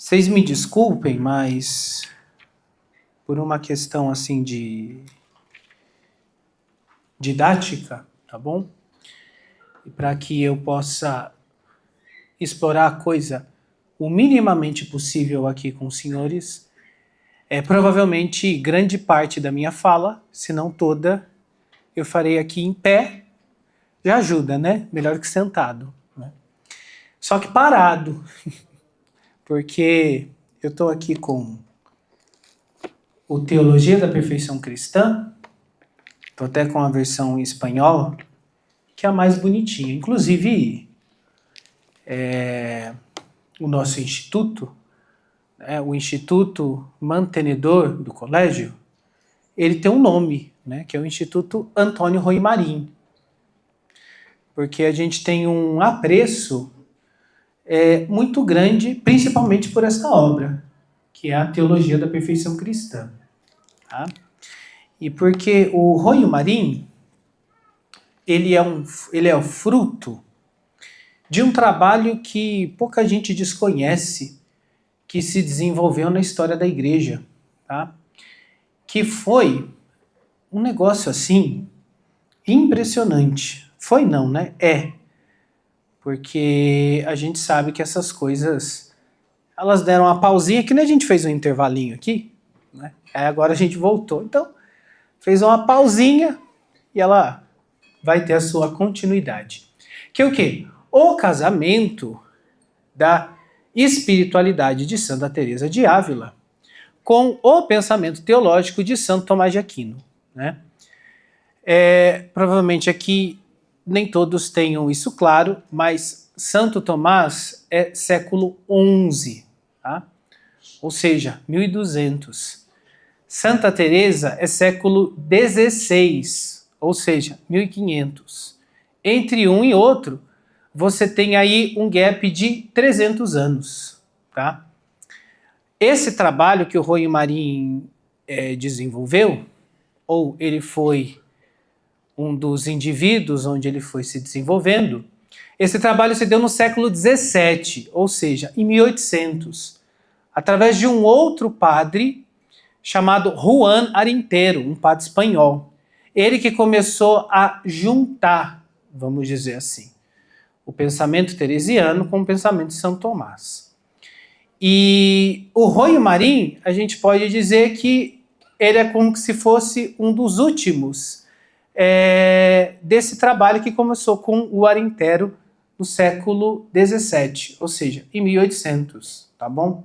Vocês me desculpem, mas por uma questão assim de didática, tá bom? E para que eu possa explorar a coisa o minimamente possível aqui com os senhores, provavelmente grande parte da minha fala, se não toda, eu farei aqui em pé. Já ajuda, né? Melhor que sentado, né? Só que parado, porque eu estou aqui com o Teologia da Perfeição Cristã, estou até com a versão em espanhol, que é a mais bonitinha. Inclusive, o nosso instituto, o Instituto Mantenedor do Colégio, ele tem um nome, né, que é o Instituto Antônio Rui Marim, porque a gente tem um apreço muito grande, principalmente por esta obra, que é a Teologia da Perfeição Cristã. Tá? E porque o Rui Marim, ele é o fruto de um trabalho que pouca gente desconhece, que se desenvolveu na história da igreja, tá? Que foi um negócio assim impressionante. Foi não, né? Porque a gente sabe que essas coisas, elas deram uma pausinha, que nem a gente fez um intervalinho aqui, né? Aí agora a gente voltou. Então, fez uma pausinha e ela vai ter a sua continuidade. Que é o quê? O casamento da espiritualidade de Santa Teresa de Ávila com o pensamento teológico de Santo Tomás de Aquino, né? Provavelmente aqui nem todos tenham isso claro, mas Santo Tomás é século XI, tá? Ou seja, 1200. Santa Teresa é século XVI, ou seja, 1500. Entre um e outro, você tem aí um gap de 300 anos, tá? Esse trabalho que o Rui Marim desenvolveu, ou ele foi um dos indivíduos onde ele foi se desenvolvendo, esse trabalho se deu no século XVII, ou seja, em 1800, através de um outro padre chamado Juan Arintero, um padre espanhol. Ele que começou a juntar, vamos dizer assim, o pensamento teresiano com o pensamento de São Tomás. E o Rui Marim, a gente pode dizer que ele é como se fosse um dos últimos desse trabalho que começou com o Arintero no século XVII, ou seja, em 1800, tá bom?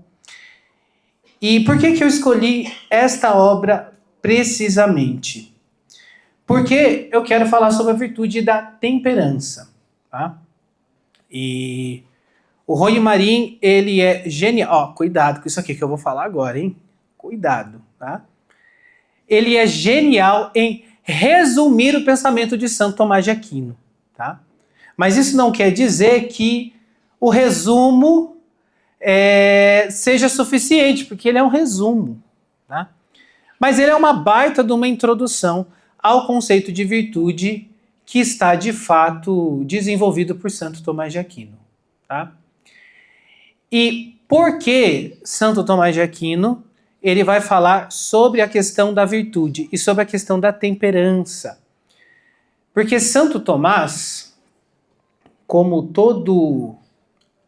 E por que eu escolhi esta obra precisamente? Porque eu quero falar sobre a virtude da temperança, tá? E o Rui Marim, ele é genial. Ó, cuidado com isso aqui que eu vou falar agora, hein? Cuidado, tá? Ele é genial em resumir o pensamento de Santo Tomás de Aquino, tá? Mas isso não quer dizer que o resumo seja suficiente, porque ele é um resumo, tá? Mas ele é uma baita de uma introdução ao conceito de virtude que está, de fato, desenvolvido por Santo Tomás de Aquino, tá? E por que Santo Tomás de Aquino ele vai falar sobre a questão da virtude e sobre a questão da temperança? Porque Santo Tomás, como todo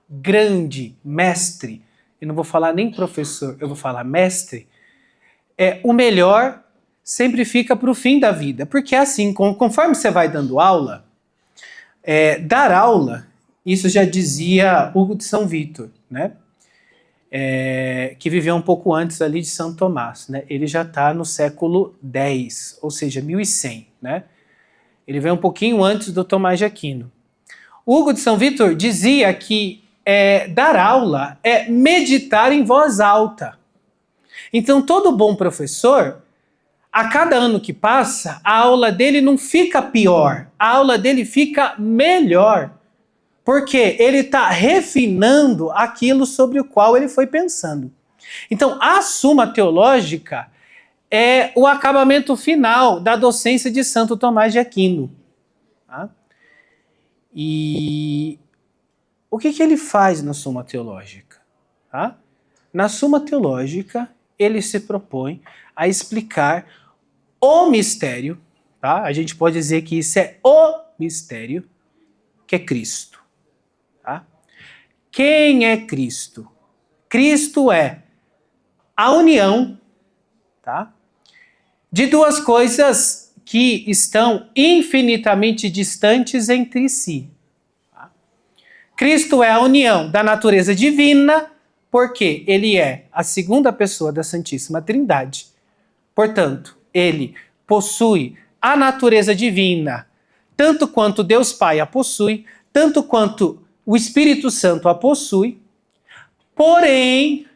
grande mestre, eu não vou falar nem professor, eu vou falar mestre, o melhor sempre fica para o fim da vida. Porque assim, conforme você vai dando aula, dar aula, isso já dizia Hugo de São Vítor, né? Que viveu um pouco antes ali de Santo Tomás, né? Ele já está no século X, ou seja, 1100, né? Ele veio um pouquinho antes do Tomás de Aquino. Hugo de São Vítor dizia que dar aula é meditar em voz alta. Então, todo bom professor, a cada ano que passa, a aula dele não fica pior, a aula dele fica melhor. Porque ele está refinando aquilo sobre o qual ele foi pensando. Então, a Suma Teológica é o acabamento final da docência de Santo Tomás de Aquino. Tá? E o que ele faz na Suma Teológica? Tá? Na Suma Teológica, ele se propõe a explicar o mistério, tá? A gente pode dizer que isso é o mistério, que é Cristo. Tá? Quem é Cristo? Cristo é a união, tá? De duas coisas que estão infinitamente distantes entre si. Tá? Cristo é a união da natureza divina, porque ele é a segunda pessoa da Santíssima Trindade. Portanto, ele possui a natureza divina, tanto quanto Deus Pai a possui, tanto quanto o Espírito Santo a possui. Porém,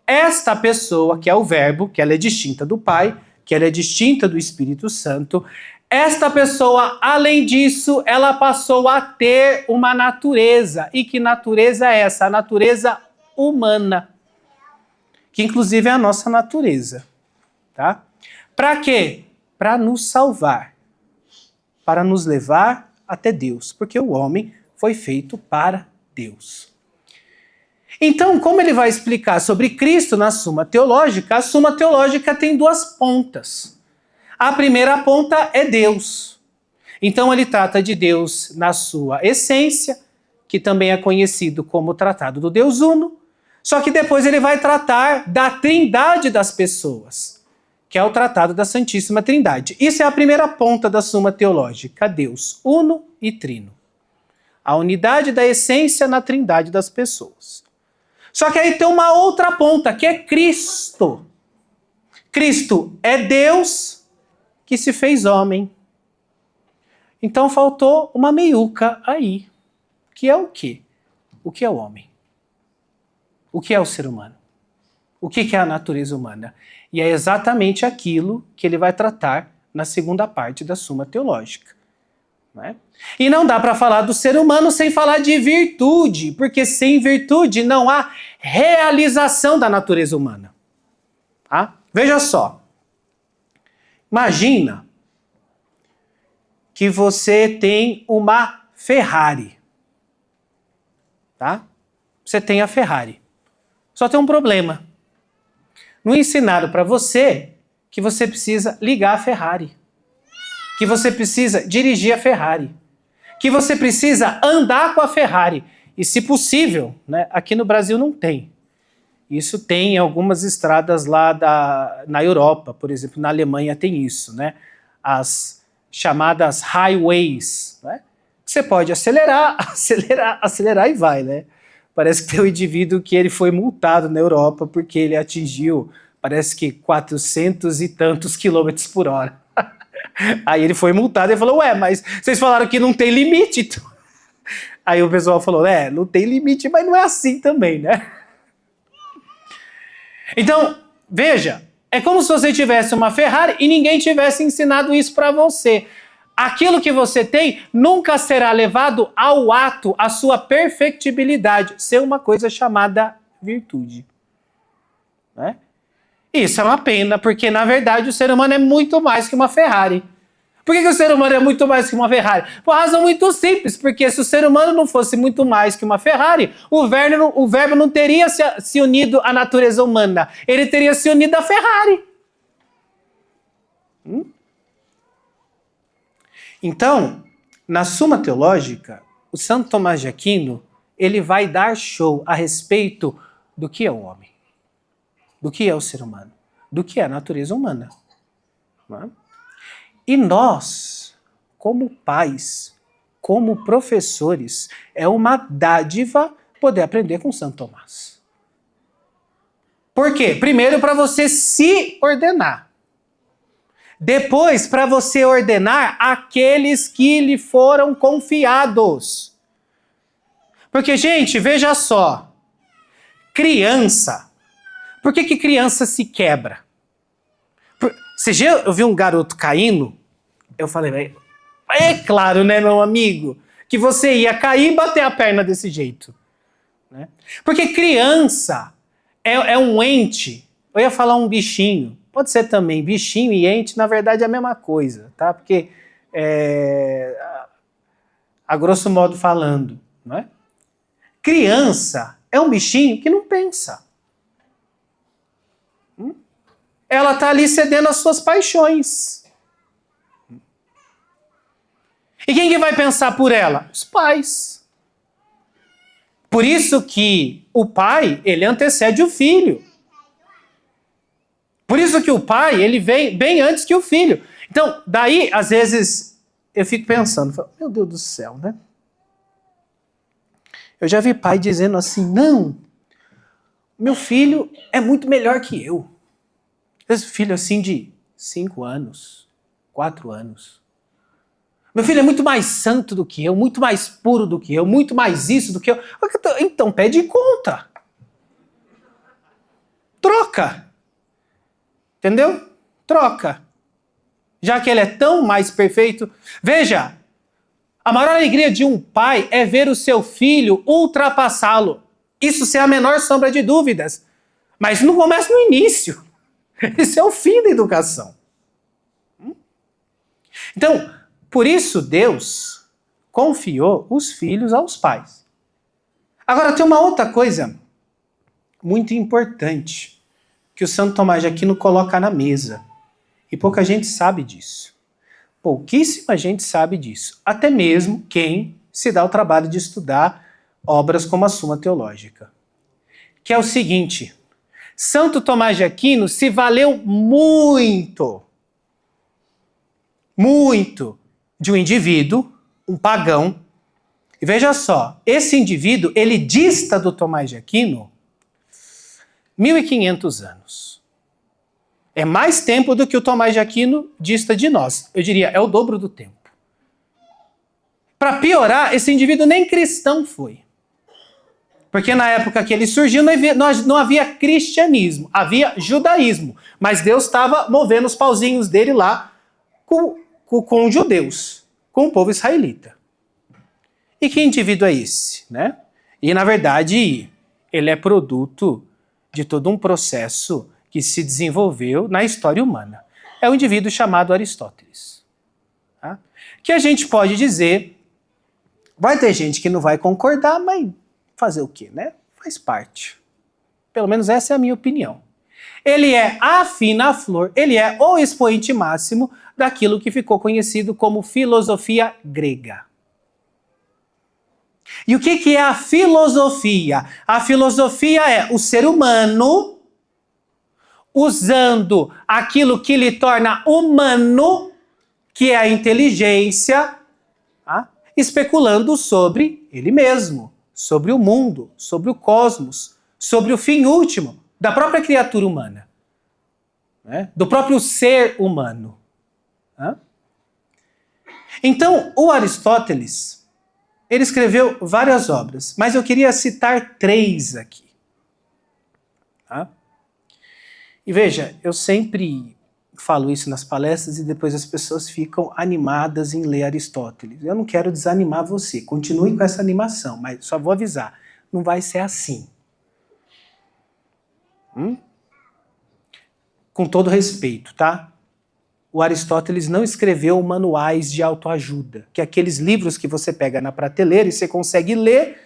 esta pessoa, que é o Verbo, que ela é distinta do Pai, que ela é distinta do Espírito Santo, esta pessoa, além disso, ela passou a ter uma natureza. E que natureza é essa? A natureza humana, que inclusive é a nossa natureza. Tá? Para quê? Para nos salvar, para nos levar até Deus, porque o homem foi feito para Deus. Então, como ele vai explicar sobre Cristo na Suma Teológica, a Suma Teológica tem duas pontas. A primeira ponta é Deus. Então, ele trata de Deus na sua essência, que também é conhecido como o Tratado do Deus Uno, só que depois ele vai tratar da trindade das pessoas, que é o Tratado da Santíssima Trindade. Isso é a primeira ponta da Suma Teológica, Deus Uno e Trino. A unidade da essência na trindade das pessoas. Só que aí tem uma outra ponta, que é Cristo. Cristo é Deus que se fez homem. Então faltou uma meiuca aí, que é o quê? O que é o homem? O que é o ser humano? O que é a natureza humana? E é exatamente aquilo que ele vai tratar na segunda parte da Suma Teológica. Não é? E não dá para falar do ser humano sem falar de virtude, porque sem virtude não há realização da natureza humana. Tá? Veja só. Imagina que você tem uma Ferrari. Tá? Você tem a Ferrari. Só tem um problema. Não ensinaram para você que você precisa ligar a Ferrari. Que você precisa dirigir a Ferrari. Que você precisa andar com a Ferrari. E se possível, né, aqui no Brasil não tem. Isso tem em algumas estradas lá na Europa, por exemplo, na Alemanha tem isso, né? As chamadas highways, né? Você pode acelerar, acelerar e vai, né? Parece que tem um indivíduo que ele foi multado na Europa porque ele atingiu, parece que 400 e tantos quilômetros por hora. Aí ele foi multado e falou, ué, mas vocês falaram que não tem limite. Então... Aí o pessoal falou, não tem limite, mas não é assim também, né? Então, veja, é como se você tivesse uma Ferrari e ninguém tivesse ensinado isso para você. Aquilo que você tem nunca será levado ao ato, à sua perfectibilidade, ser uma coisa chamada virtude. Né? Isso é uma pena, porque na verdade o ser humano é muito mais que uma Ferrari. Por que o ser humano é muito mais que uma Ferrari? Por uma razão muito simples, porque se o ser humano não fosse muito mais que uma Ferrari, o verbo não teria se unido à natureza humana, ele teria se unido à Ferrari. Então, na Suma Teológica, o Santo Tomás de Aquino, ele vai dar show a respeito do que é o homem, do que é o ser humano, do que é a natureza humana. Não é? E nós, como pais, como professores, é uma dádiva poder aprender com Santo Tomás. Por quê? Primeiro, para você se ordenar. Depois, para você ordenar aqueles que lhe foram confiados. Porque, gente, veja só. Criança. Por que criança se quebra? Você já ouviu um garoto caindo? Eu falei, é claro, né, meu amigo, que você ia cair e bater a perna desse jeito. Né? Porque criança é um ente. Eu ia falar um bichinho. Pode ser também, bichinho e ente, na verdade, é a mesma coisa, tá? Porque, a grosso modo falando, não é? Criança é um bichinho que não pensa. ela está ali cedendo às suas paixões. E quem que vai pensar por ela? Os pais. Por isso que o pai, ele antecede o filho. Por isso que o pai, ele vem bem antes que o filho. Então, daí, às vezes, eu fico pensando, meu Deus do céu, né? Eu já vi pai dizendo assim, não, meu filho é muito melhor que eu. Esse filho assim de 5 anos, 4 anos. Meu filho é muito mais santo do que eu, muito mais puro do que eu, muito mais isso do que eu. Então pede conta. Troca. Entendeu? Troca. Já que ele é tão mais perfeito. Veja, a maior alegria de um pai é ver o seu filho ultrapassá-lo. Isso sem a menor sombra de dúvidas. Mas não começa no início. Isso é o fim da educação. Então, por isso Deus confiou os filhos aos pais. Agora tem uma outra coisa muito importante que o Santo Tomás de Aquino coloca na mesa. E pouca gente sabe disso. Pouquíssima gente sabe disso. Até mesmo quem se dá o trabalho de estudar obras como a Suma Teológica. Que é o seguinte: Santo Tomás de Aquino se valeu muito de um indivíduo, um pagão. E veja só, esse indivíduo, ele dista do Tomás de Aquino 1500 anos. É mais tempo do que o Tomás de Aquino dista de nós. Eu diria, é o dobro do tempo. Para piorar, esse indivíduo nem cristão foi. Porque na época que ele surgiu não havia cristianismo, havia judaísmo. Mas Deus estava movendo os pauzinhos dele lá com os judeus, com o povo israelita. E que indivíduo é esse, né? E na verdade, ele é produto de todo um processo que se desenvolveu na história humana. É um indivíduo chamado Aristóteles. Tá? Que a gente pode dizer, vai ter gente que não vai concordar, mas fazer o quê, né? Faz parte. Pelo menos essa é a minha opinião. Ele é a fina flor, ele é o expoente máximo daquilo que ficou conhecido como filosofia grega. E o que é a filosofia? A filosofia é o ser humano usando aquilo que lhe torna humano, que é a inteligência, tá? Especulando sobre ele mesmo, sobre o mundo, sobre o cosmos, sobre o fim último da própria criatura humana, né? Do próprio ser humano. Tá? Então, o Aristóteles, ele escreveu várias obras, mas eu queria citar 3 aqui. Tá? E veja, eu sempre falo isso nas palestras e depois as pessoas ficam animadas em ler Aristóteles. Eu não quero desanimar você, continue com essa animação, mas só vou avisar, não vai ser assim. Com todo respeito, tá? O Aristóteles não escreveu manuais de autoajuda, que é aqueles livros que você pega na prateleira e você consegue ler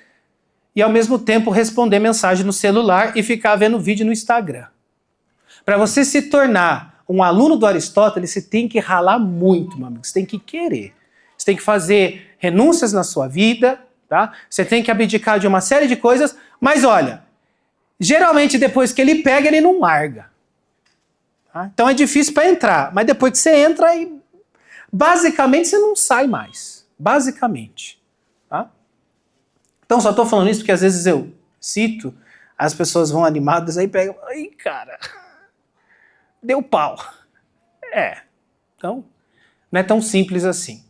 e ao mesmo tempo responder mensagem no celular e ficar vendo vídeo no Instagram. Para você se tornar um aluno do Aristóteles, você tem que ralar muito, meu amigo. Você tem que querer. Você tem que fazer renúncias na sua vida, tá? Você tem que abdicar de uma série de coisas, mas olha, geralmente depois que ele pega, ele não larga. Tá? Então é difícil para entrar, mas depois que você entra, aí, basicamente você não sai mais. Basicamente. Tá? Então só estou falando isso porque às vezes eu cito, as pessoas vão animadas, aí pegam, ai cara, deu pau. Então não é tão simples assim.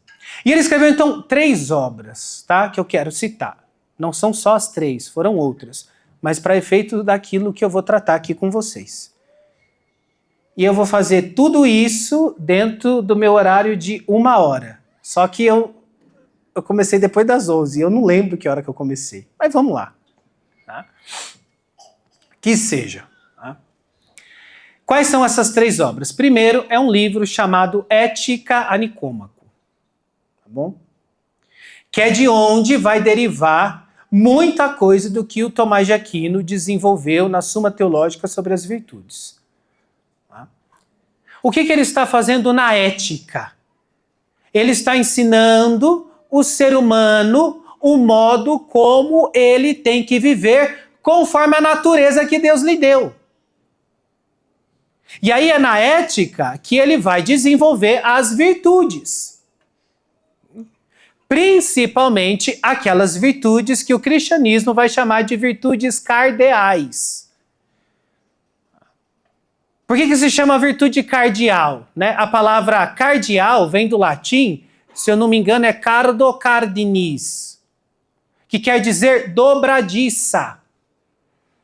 E ele escreveu então 3 obras, tá? Que eu quero citar. Não são só as 3, foram outras, mas para efeito daquilo que eu vou tratar aqui com vocês. E eu vou fazer tudo isso dentro do meu horário de 1 hora. Só que eu comecei depois das 11, eu não lembro que hora que eu comecei. Mas vamos lá. Tá? Que seja. Tá? Quais são essas 3 obras? Primeiro é um livro chamado Ética a Nicômaco. Tá bom? Que é de onde vai derivar muita coisa do que o Tomás de Aquino desenvolveu na Suma Teológica sobre as virtudes. O que ele está fazendo na ética? Ele está ensinando o ser humano o modo como ele tem que viver conforme a natureza que Deus lhe deu. E aí é na ética que ele vai desenvolver as virtudes. Principalmente aquelas virtudes que o cristianismo vai chamar de virtudes cardeais. Por que se chama virtude cardial? Né? A palavra cardial vem do latim, se eu não me engano, é cardo cardinis, que quer dizer dobradiça.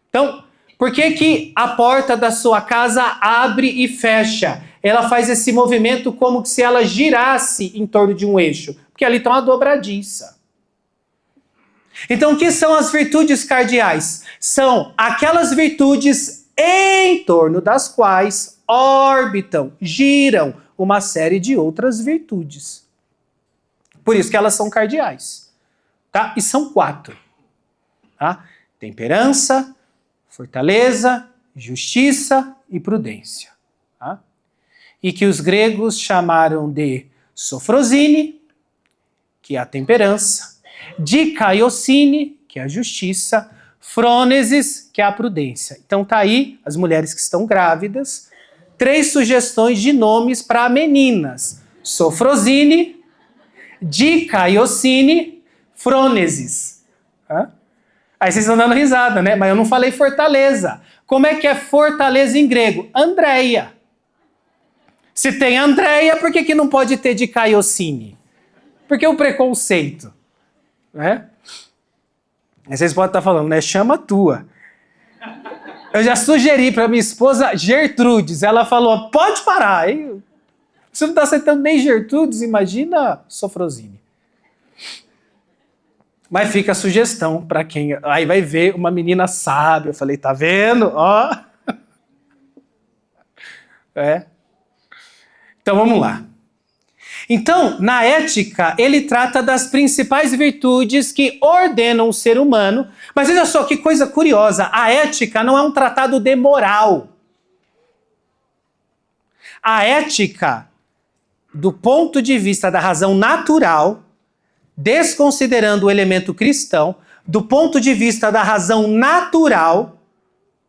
Então, por que a porta da sua casa abre e fecha? Ela faz esse movimento como se ela girasse em torno de um eixo, porque ali está uma dobradiça. Então, o que são as virtudes cardeais? São aquelas virtudes em torno das quais orbitam, giram uma série de outras virtudes. Por isso que elas são cardeais. Tá? E são 4. Tá? Temperança, fortaleza, justiça e prudência. Tá? E que os gregos chamaram de sofrosine, que é a temperança, dikaiosine, que é a justiça, frônesis, que é a prudência. Então tá aí, as mulheres que estão grávidas, 3 sugestões de nomes para meninas. Sofrosine, dikaiosine, frônesis. Aí vocês estão dando risada, né? Mas eu não falei fortaleza. Como é que é fortaleza em grego? Andreia. Se tem Andreia, por que não pode ter dikaiosine? Porque o preconceito, né? Aí vocês podem estar falando, né? Chama a tua. Eu já sugeri para minha esposa Gertrudes. Ela falou, pode parar. Hein? Você não está aceitando nem Gertrudes, imagina Sofrosine. Mas fica a sugestão para quem... Aí vai ver uma menina sábia. Eu falei, tá vendo? Ó. Então vamos lá. Então, na ética, ele trata das principais virtudes que ordenam o ser humano. Mas veja só que coisa curiosa, a ética não é um tratado de moral. A ética, do ponto de vista da razão natural, desconsiderando o elemento cristão, do ponto de vista da razão natural,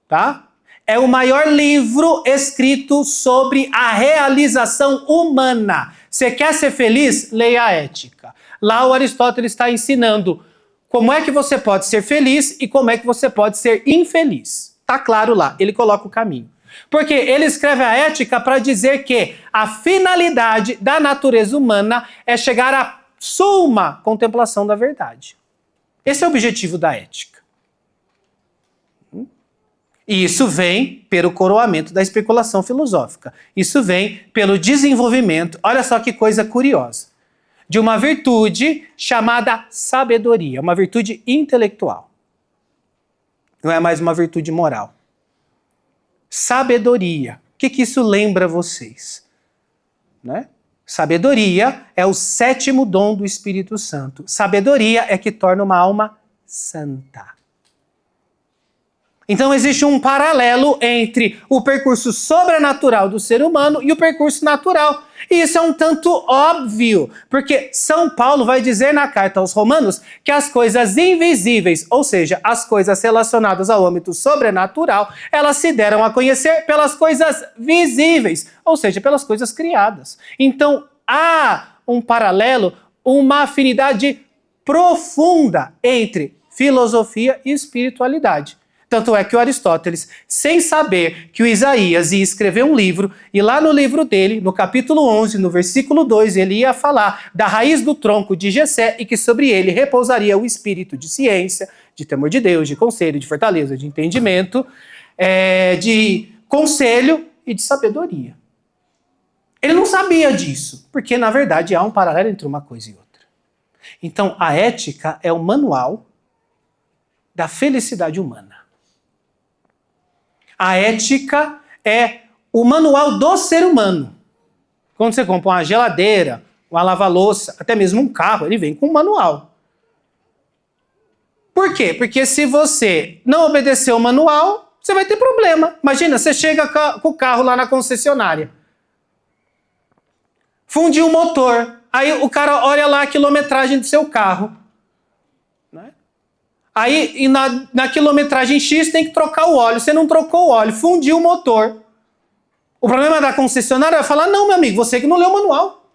tá? É o maior livro escrito sobre a realização humana. Você quer ser feliz? Leia a Ética. Lá o Aristóteles está ensinando como é que você pode ser feliz e como é que você pode ser infeliz. Tá claro lá, ele coloca o caminho. Porque ele escreve a Ética para dizer que a finalidade da natureza humana é chegar à suma contemplação da verdade. Esse é o objetivo da Ética. E isso vem pelo coroamento da especulação filosófica. Isso vem pelo desenvolvimento, olha só que coisa curiosa, de uma virtude chamada sabedoria, uma virtude intelectual. Não é mais uma virtude moral. Sabedoria. O que isso lembra vocês? Né? Sabedoria é o 7º dom do Espírito Santo. Sabedoria é que torna uma alma santa. Então existe um paralelo entre o percurso sobrenatural do ser humano e o percurso natural. E isso é um tanto óbvio, porque São Paulo vai dizer na carta aos Romanos que as coisas invisíveis, ou seja, as coisas relacionadas ao âmbito sobrenatural, elas se deram a conhecer pelas coisas visíveis, ou seja, pelas coisas criadas. Então há um paralelo, uma afinidade profunda entre filosofia e espiritualidade. Tanto é que o Aristóteles, sem saber que o Isaías ia escrever um livro, e lá no livro dele, no capítulo 11, no versículo 2, ele ia falar da raiz do tronco de Jessé e que sobre ele repousaria o espírito de ciência, de temor de Deus, de conselho, de fortaleza, de entendimento, de conselho e de sabedoria. Ele não sabia disso, porque na verdade há um paralelo entre uma coisa e outra. Então a ética é o manual da felicidade humana. A ética é o manual do ser humano. Quando você compra uma geladeira, uma lava-louça, até mesmo um carro, ele vem com um manual. Por quê? Porque se você não obedecer o manual, você vai ter problema. Imagina, você chega com o carro lá na concessionária. fundiu o motor. Aí o cara olha lá a quilometragem do seu carro. Né? Aí na quilometragem X tem que trocar o óleo. Você não trocou o óleo, fundiu o motor. O problema da concessionária é falar, não, meu amigo, você que não leu o manual.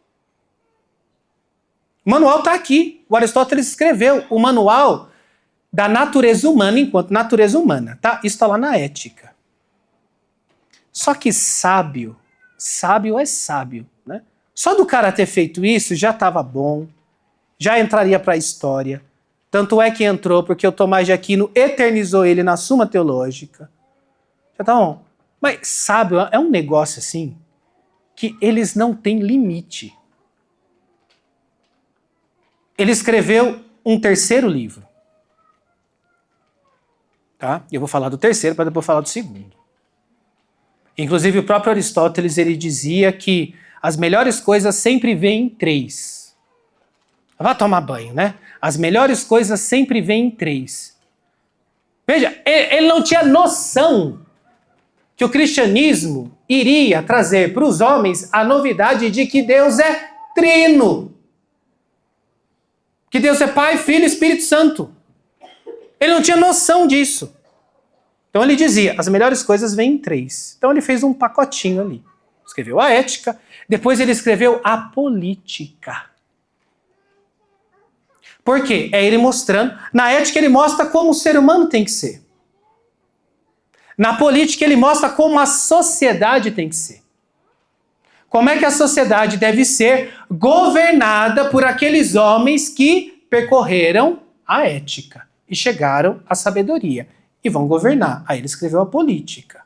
O manual está aqui. O Aristóteles escreveu o manual da natureza humana enquanto natureza humana. Tá? Isso está lá na Ética. Só que sábio é sábio. Né? Só do cara ter feito isso já estava bom, já entraria para a história. Tanto é que entrou, porque o Tomás de Aquino eternizou ele na Suma Teológica. Já tá bom. Mas sábio é um negócio assim que eles não têm limite. Ele escreveu um terceiro livro. Tá? Eu vou falar do terceiro para depois falar do segundo. Inclusive o próprio Aristóteles ele dizia que as melhores coisas sempre vêm em três. Vá tomar banho, né? As melhores coisas sempre vêm em três. Veja, ele não tinha noção que o cristianismo iria trazer para os homens a novidade de que Deus é trino. Que Deus é Pai, Filho e Espírito Santo. Ele não tinha noção disso. Então ele dizia, as melhores coisas vêm em três. Então ele fez um pacotinho ali. Escreveu a Ética, depois ele escreveu a Política. Por quê? É ele mostrando. Na Ética ele mostra como o ser humano tem que ser. Na Política ele mostra como a sociedade tem que ser. Como é que a sociedade deve ser governada por aqueles homens que percorreram a ética e chegaram à sabedoria e vão governar. Aí ele escreveu a Política.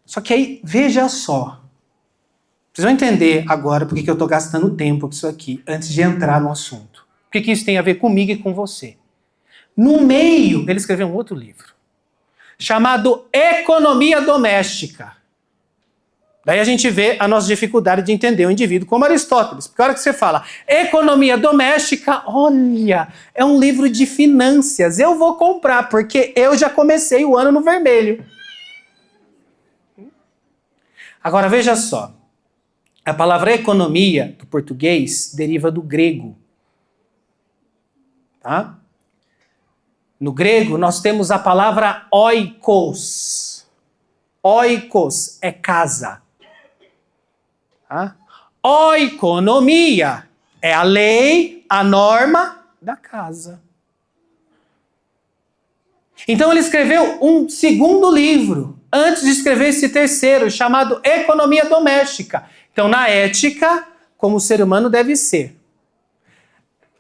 Só que aí, veja só. Vocês vão entender agora por que eu estou gastando tempo com isso aqui, antes de entrar no assunto. O que isso tem a ver comigo e com você? No meio, ele escreveu um outro livro, chamado Economia Doméstica. Daí a gente vê a nossa dificuldade de entender o indivíduo como Aristóteles. Porque a hora que você fala economia doméstica, olha, é um livro de finanças. Eu vou comprar, porque eu já comecei o ano no vermelho. Agora veja só. A palavra economia, do português, deriva do grego. Tá? No grego, nós temos a palavra oikos. Oikos é casa. Tá? Oikonomia é a lei, a norma da casa. Então ele escreveu um segundo livro, antes de escrever esse terceiro, chamado Economia Doméstica. Então, na ética, como o ser humano deve ser.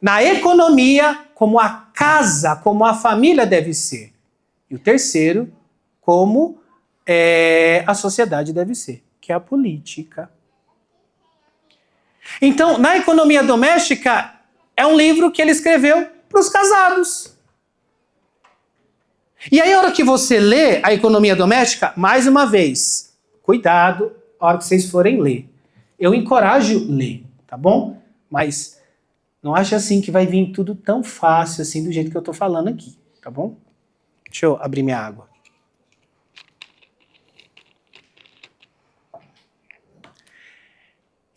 Na economia, como a casa, como a família deve ser. E o terceiro, como a sociedade deve ser, que é a política. Então, na economia doméstica, é um livro que ele escreveu para os casados. E aí, a hora que você lê a economia doméstica, mais uma vez, cuidado, a hora que vocês forem ler. Eu encorajo ler, tá bom? Mas não ache assim que vai vir tudo tão fácil assim do jeito que eu tô falando aqui, tá bom? Deixa eu abrir minha água.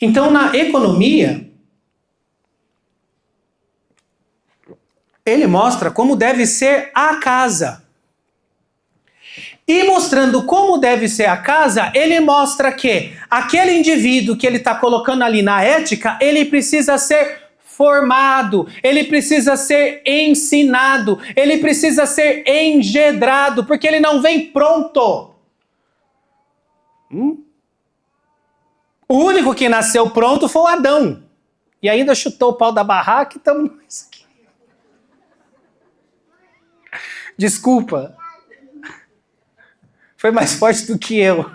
Então, na economia, ele mostra como deve ser a casa. E mostrando como deve ser a casa, ele mostra que aquele indivíduo que ele está colocando ali na ética, ele precisa ser formado, ele precisa ser ensinado, ele precisa ser engedrado, porque ele não vem pronto. O único que nasceu pronto foi o Adão. E ainda chutou o pau da barraca e estamos nós aqui. Desculpa. Foi mais forte do que eu.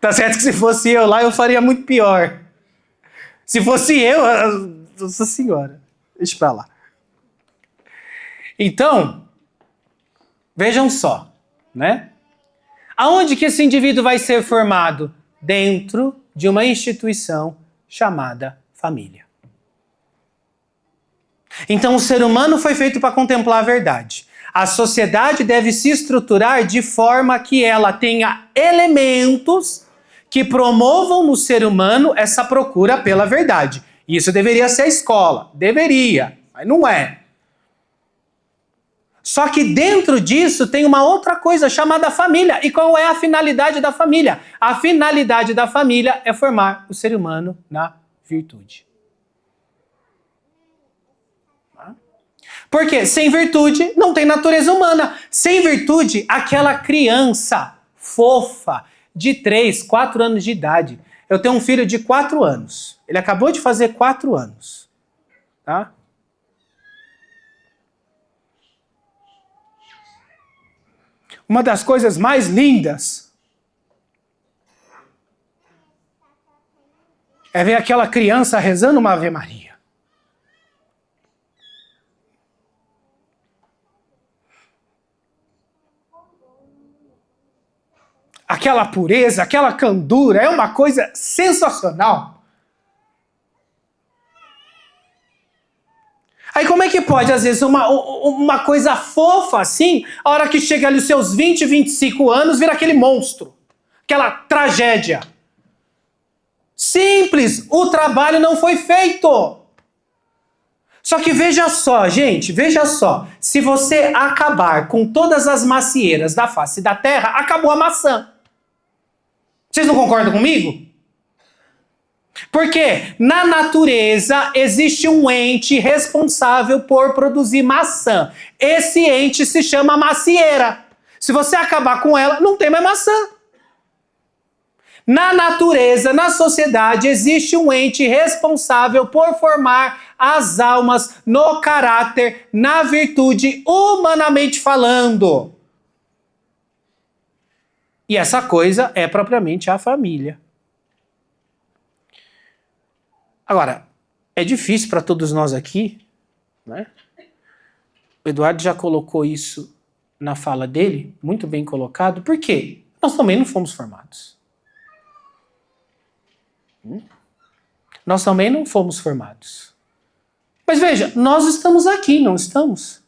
Tá certo que se fosse eu lá, eu faria muito pior. Se fosse eu, nossa senhora. Deixa pra lá. Então, vejam só, né? Aonde que esse indivíduo vai ser formado? Dentro de uma instituição chamada família. Então, o ser humano foi feito para contemplar a verdade. A sociedade deve se estruturar de forma que ela tenha elementos que promovam no ser humano essa procura pela verdade. Isso deveria ser a escola. Deveria, mas não é. Só que dentro disso tem uma outra coisa chamada família. E qual é a finalidade da família? A finalidade da família é formar o ser humano na virtude. Porque sem virtude não tem natureza humana. Sem virtude, aquela criança fofa de 3, 4 anos de idade. Eu tenho um filho de 4 anos. Ele acabou de fazer 4 anos. Tá? Uma das coisas mais lindas é ver aquela criança rezando uma Ave Maria. Aquela pureza, aquela candura, é uma coisa sensacional. Aí como é que pode, às vezes, uma coisa fofa assim, a hora que chega ali os seus 20, 25 anos, vira aquele monstro, aquela tragédia. Simples, o trabalho não foi feito. Só que veja só, gente, veja só, se você acabar com todas as macieiras da face da terra, acabou a maçã. Vocês não concordam comigo? Porque na natureza existe um ente responsável por produzir maçã. Esse ente se chama macieira. Se você acabar com ela, não tem mais maçã. Na natureza, na sociedade, existe um ente responsável por formar as almas no caráter, na virtude, humanamente falando. E essa coisa é propriamente a família. Agora, é difícil para todos nós aqui, né? O Eduardo já colocou isso na fala dele, muito bem colocado. Por quê? Nós também não fomos formados. Nós também não fomos formados. Mas veja, nós estamos aqui, não estamos?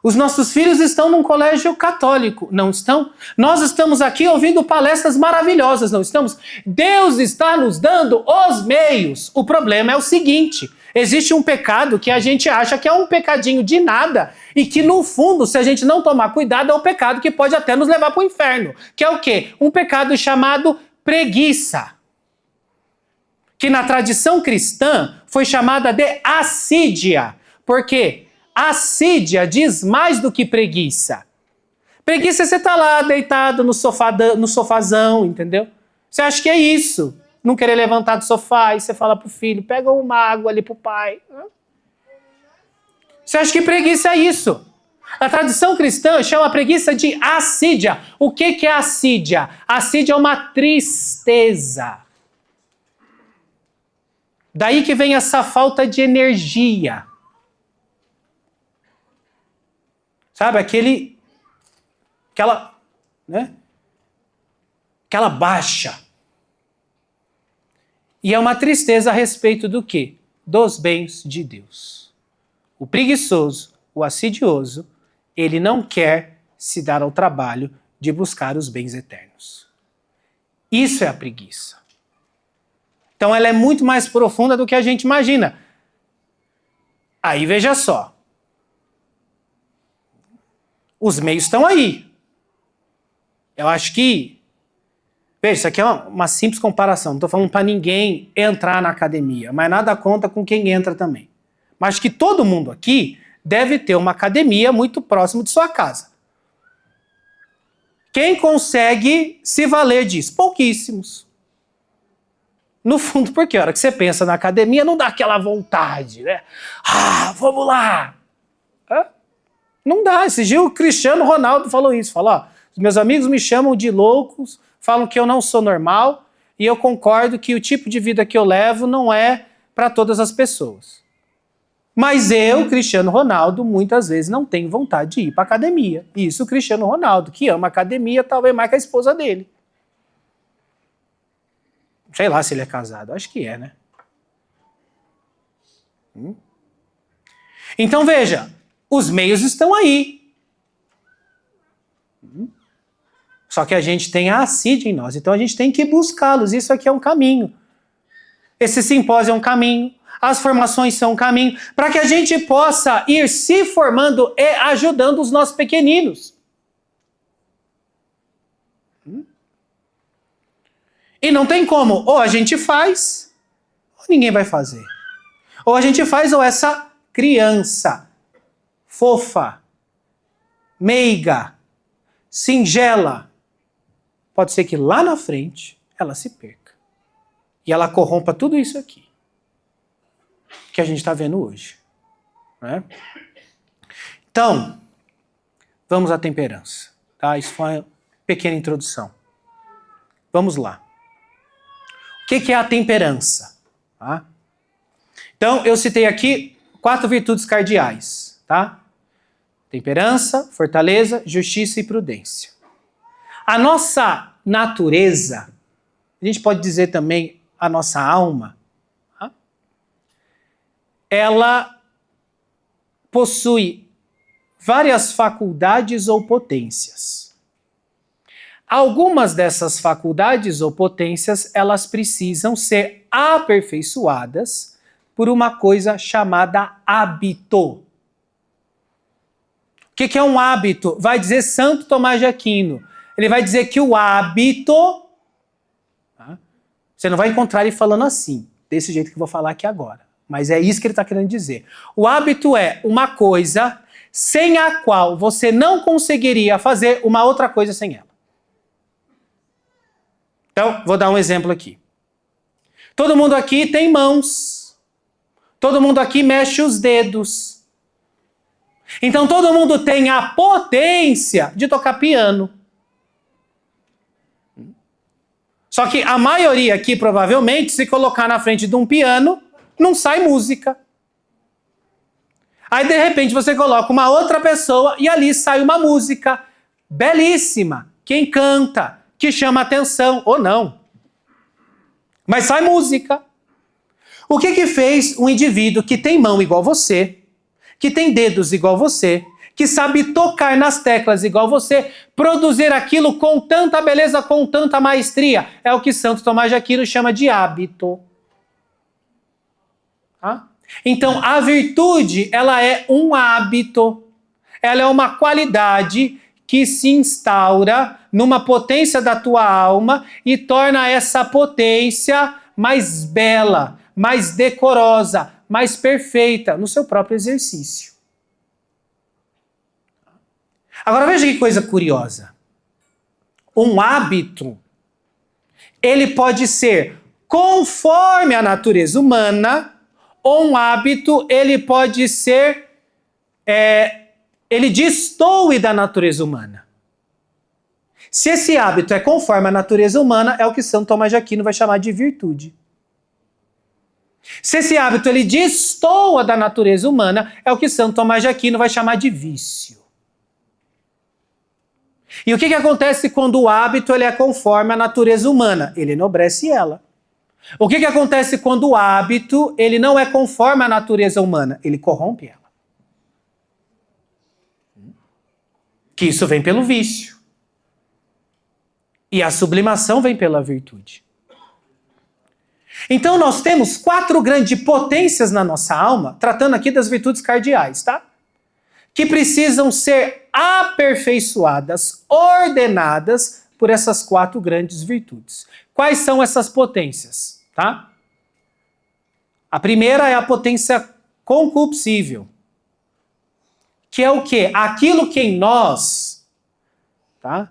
Os nossos filhos estão num colégio católico, não estão? Nós estamos aqui ouvindo palestras maravilhosas, não estamos? Deus está nos dando os meios. O problema é o seguinte, existe um pecado que a gente acha que é um pecadinho de nada e que no fundo, se a gente não tomar cuidado, é um pecado que pode até nos levar para o inferno. Que é o quê? Um pecado chamado preguiça. Que na tradição cristã foi chamada de assídia. Por quê? Assídia diz mais do que preguiça. Preguiça é você tá lá deitado no sofazão, entendeu? Você acha que é isso. Não querer levantar do sofá e você fala pro filho, pega uma água ali pro pai. Você acha que preguiça é isso. A tradição cristã chama a preguiça de assídia. O que é assídia? Assídia é uma tristeza. Daí que vem essa falta de energia. Sabe, aquela baixa. E é uma tristeza a respeito do quê? Dos bens de Deus. O preguiçoso, o assidioso, ele não quer se dar ao trabalho de buscar os bens eternos. Isso é a preguiça. Então ela é muito mais profunda do que a gente imagina. Aí veja só. Os meios estão aí. Eu acho que... Veja, isso aqui é uma simples comparação. Não estou falando para ninguém entrar na academia, mas nada conta com quem entra também. Mas que todo mundo aqui deve ter uma academia muito próximo de sua casa. Quem consegue se valer disso? Pouquíssimos. No fundo, porque a hora que você pensa na academia, não dá aquela vontade, né? Ah, vamos lá! Não dá. Esse dia o Cristiano Ronaldo falou isso. Falou, ó, os meus amigos me chamam de loucos, falam que eu não sou normal e eu concordo que o tipo de vida que eu levo não é para todas as pessoas. Mas eu, Cristiano Ronaldo, muitas vezes não tenho vontade de ir para academia. Isso o Cristiano Ronaldo, que ama academia, talvez mais que a esposa dele. Sei lá se ele é casado. Acho que é, né? Então veja, os meios estão aí. Só que a gente tem a assídia em nós, então a gente tem que buscá-los. Isso aqui é um caminho. Esse simpósio é um caminho, as formações são um caminho, para que a gente possa ir se formando e ajudando os nossos pequeninos. E não tem como, ou a gente faz, ou ninguém vai fazer. Ou a gente faz, ou essa criança fofa, meiga, singela, pode ser que lá na frente ela se perca. E ela corrompa tudo isso aqui que a gente está vendo hoje. Né? Então, vamos à temperança. Tá? Isso foi uma pequena introdução. Vamos lá. O que é a temperança? Tá? Então, eu citei aqui 4 virtudes cardeais. Tá? Temperança, fortaleza, justiça e prudência. A nossa natureza, a gente pode dizer também a nossa alma, tá? Ela possui várias faculdades ou potências. Algumas dessas faculdades ou potências, elas precisam ser aperfeiçoadas por uma coisa chamada hábito. O que é um hábito? Vai dizer Santo Tomás de Aquino. Ele vai dizer que o hábito, tá? Você não vai encontrar ele falando assim, desse jeito que eu vou falar aqui agora. Mas é isso que ele está querendo dizer. O hábito é uma coisa sem a qual você não conseguiria fazer uma outra coisa sem ela. Então, vou dar um exemplo aqui. Todo mundo aqui tem mãos. Todo mundo aqui mexe os dedos. Então todo mundo tem a potência de tocar piano. Só que a maioria aqui, provavelmente, se colocar na frente de um piano, não sai música. Aí, de repente, você coloca uma outra pessoa e ali sai uma música belíssima, que encanta, que chama atenção, ou não. Mas sai música. O que fez um indivíduo que tem mão igual você, que tem dedos igual você, que sabe tocar nas teclas igual você, produzir aquilo com tanta beleza, com tanta maestria? É o que Santo Tomás de Aquino chama de hábito. Tá? Então, a virtude, ela é um hábito. Ela é uma qualidade que se instaura numa potência da tua alma e torna essa potência mais bela, mais decorosa, mais perfeita no seu próprio exercício. Agora veja que coisa curiosa. Um hábito, ele pode ser conforme a natureza humana, ou um hábito, ele pode ser, ele destoe da natureza humana. Se esse hábito é conforme a natureza humana, é o que Santo Tomás de Aquino vai chamar de virtude. Se esse hábito ele destoa da natureza humana, é o que Santo Tomás de Aquino vai chamar de vício. E o que acontece quando o hábito ele é conforme a natureza humana? Ele enobrece ela. O que acontece quando o hábito ele não é conforme a natureza humana? Ele corrompe ela. Que isso vem pelo vício. E a sublimação vem pela virtude. Então nós temos 4 grandes potências na nossa alma, tratando aqui das virtudes cardeais, tá? Que precisam ser aperfeiçoadas, ordenadas por essas 4 grandes virtudes. Quais são essas potências, tá? A primeira é a potência concupiscível, que é o quê? Aquilo que em nós, tá?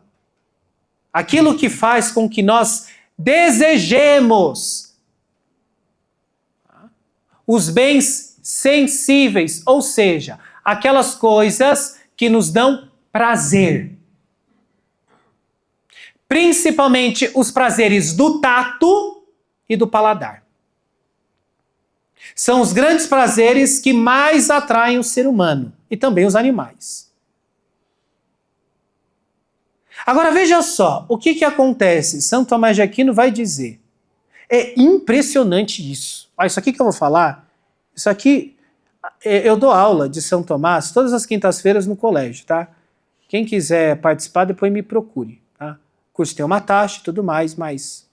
Aquilo que faz com que nós desejemos os bens sensíveis, ou seja, aquelas coisas que nos dão prazer. Principalmente os prazeres do tato e do paladar. São os grandes prazeres que mais atraem o ser humano e também os animais. Agora veja só, o que acontece? Santo Tomás de Aquino vai dizer. É impressionante isso. Isso aqui que eu vou falar, isso aqui, eu dou aula de São Tomás todas as quintas-feiras no colégio, tá? Quem quiser participar, depois me procure, tá? Custo tem uma taxa e tudo mais, mas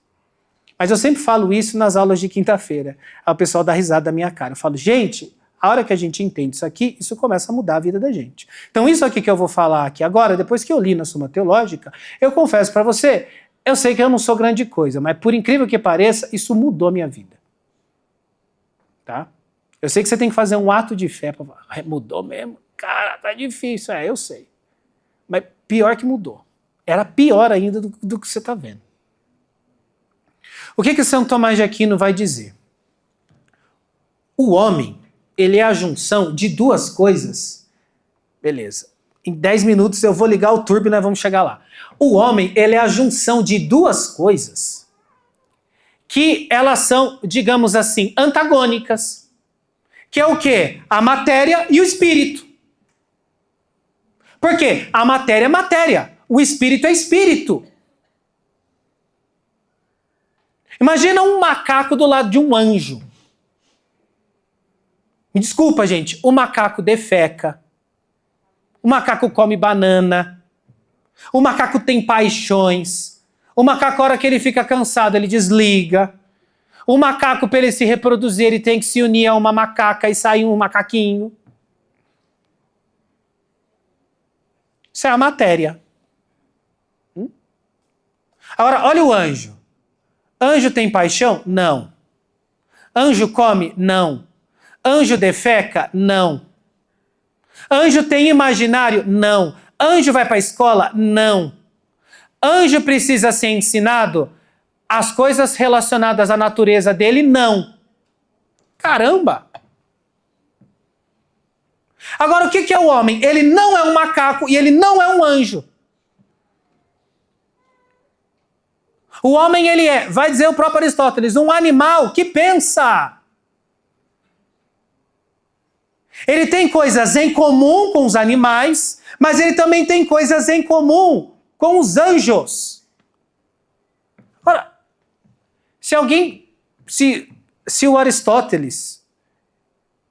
eu sempre falo isso nas aulas de quinta-feira. Aí o pessoal dá risada da minha cara. Eu falo, gente, a hora que a gente entende isso aqui, isso começa a mudar a vida da gente. Então isso aqui que eu vou falar aqui agora, depois que eu li na Suma Teológica, eu confesso para você, eu sei que eu não sou grande coisa, mas por incrível que pareça, isso mudou a minha vida. Tá? Eu sei que você tem que fazer um ato de fé para falar, mudou mesmo? Cara, tá difícil. Eu sei. Mas pior que mudou. Era pior ainda do que você está vendo. O que São Tomás de Aquino vai dizer? O homem, ele é a junção de duas coisas. Beleza. Em 10 minutos eu vou ligar o turbo e nós vamos chegar lá. O homem, ele é a junção de duas coisas que elas são, digamos assim, antagônicas. Que é o quê? A matéria e o espírito. Por quê? A matéria é matéria. O espírito é espírito. Imagina um macaco do lado de um anjo. Me desculpa, gente. O macaco defeca. O macaco come banana. O macaco tem paixões. O macaco, a hora que ele fica cansado, ele desliga. O macaco, para ele se reproduzir, ele tem que se unir a uma macaca e sair um macaquinho. Isso é a matéria. Agora, olha o anjo. Anjo tem paixão? Não. Anjo come? Não. Anjo defeca? Não. Anjo tem imaginário? Não. Anjo vai para a escola? Não. Anjo precisa ser ensinado as coisas relacionadas à natureza dele? Não. Caramba! Agora, o que é o homem? Ele não é um macaco e ele não é um anjo. O homem, ele é, vai dizer o próprio Aristóteles, um animal que pensa. Ele tem coisas em comum com os animais, mas ele também tem coisas em comum com os anjos. Ora, se o Aristóteles,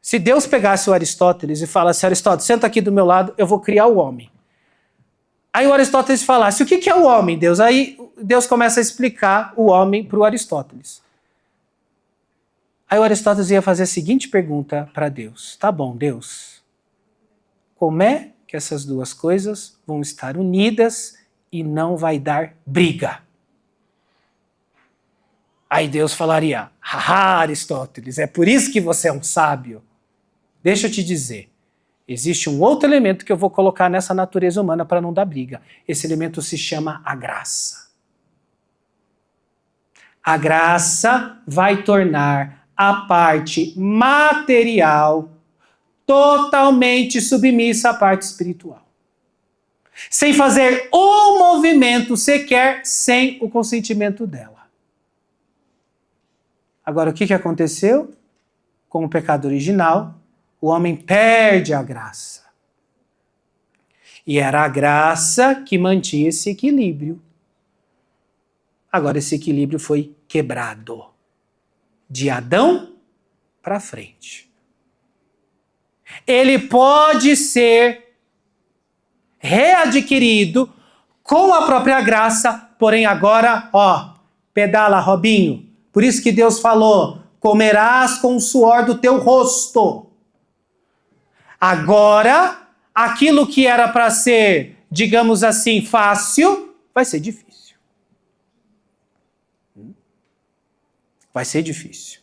se Deus pegasse o Aristóteles e falasse, Aristóteles, senta aqui do meu lado, eu vou criar o homem. Aí o Aristóteles falasse, o que é o homem, Deus? Aí Deus começa a explicar o homem para o Aristóteles. Aí o Aristóteles ia fazer a seguinte pergunta para Deus. Tá bom, Deus, como é que essas duas coisas vão estar unidas e não vai dar briga? Aí Deus falaria, haha, Aristóteles, é por isso que você é um sábio. Deixa eu te dizer. Existe um outro elemento que eu vou colocar nessa natureza humana para não dar briga. Esse elemento se chama a graça. A graça vai tornar a parte material totalmente submissa à parte espiritual. Sem fazer um movimento sequer sem o consentimento dela. Agora, o que aconteceu? Com o pecado original, o homem perde a graça. E era a graça que mantinha esse equilíbrio. Agora esse equilíbrio foi quebrado. De Adão para frente. Ele pode ser readquirido com a própria graça, porém agora, pedala, Robinho. Por isso que Deus falou, comerás com o suor do teu rosto. Agora, aquilo que era para ser, digamos assim, fácil, vai ser difícil. Vai ser difícil.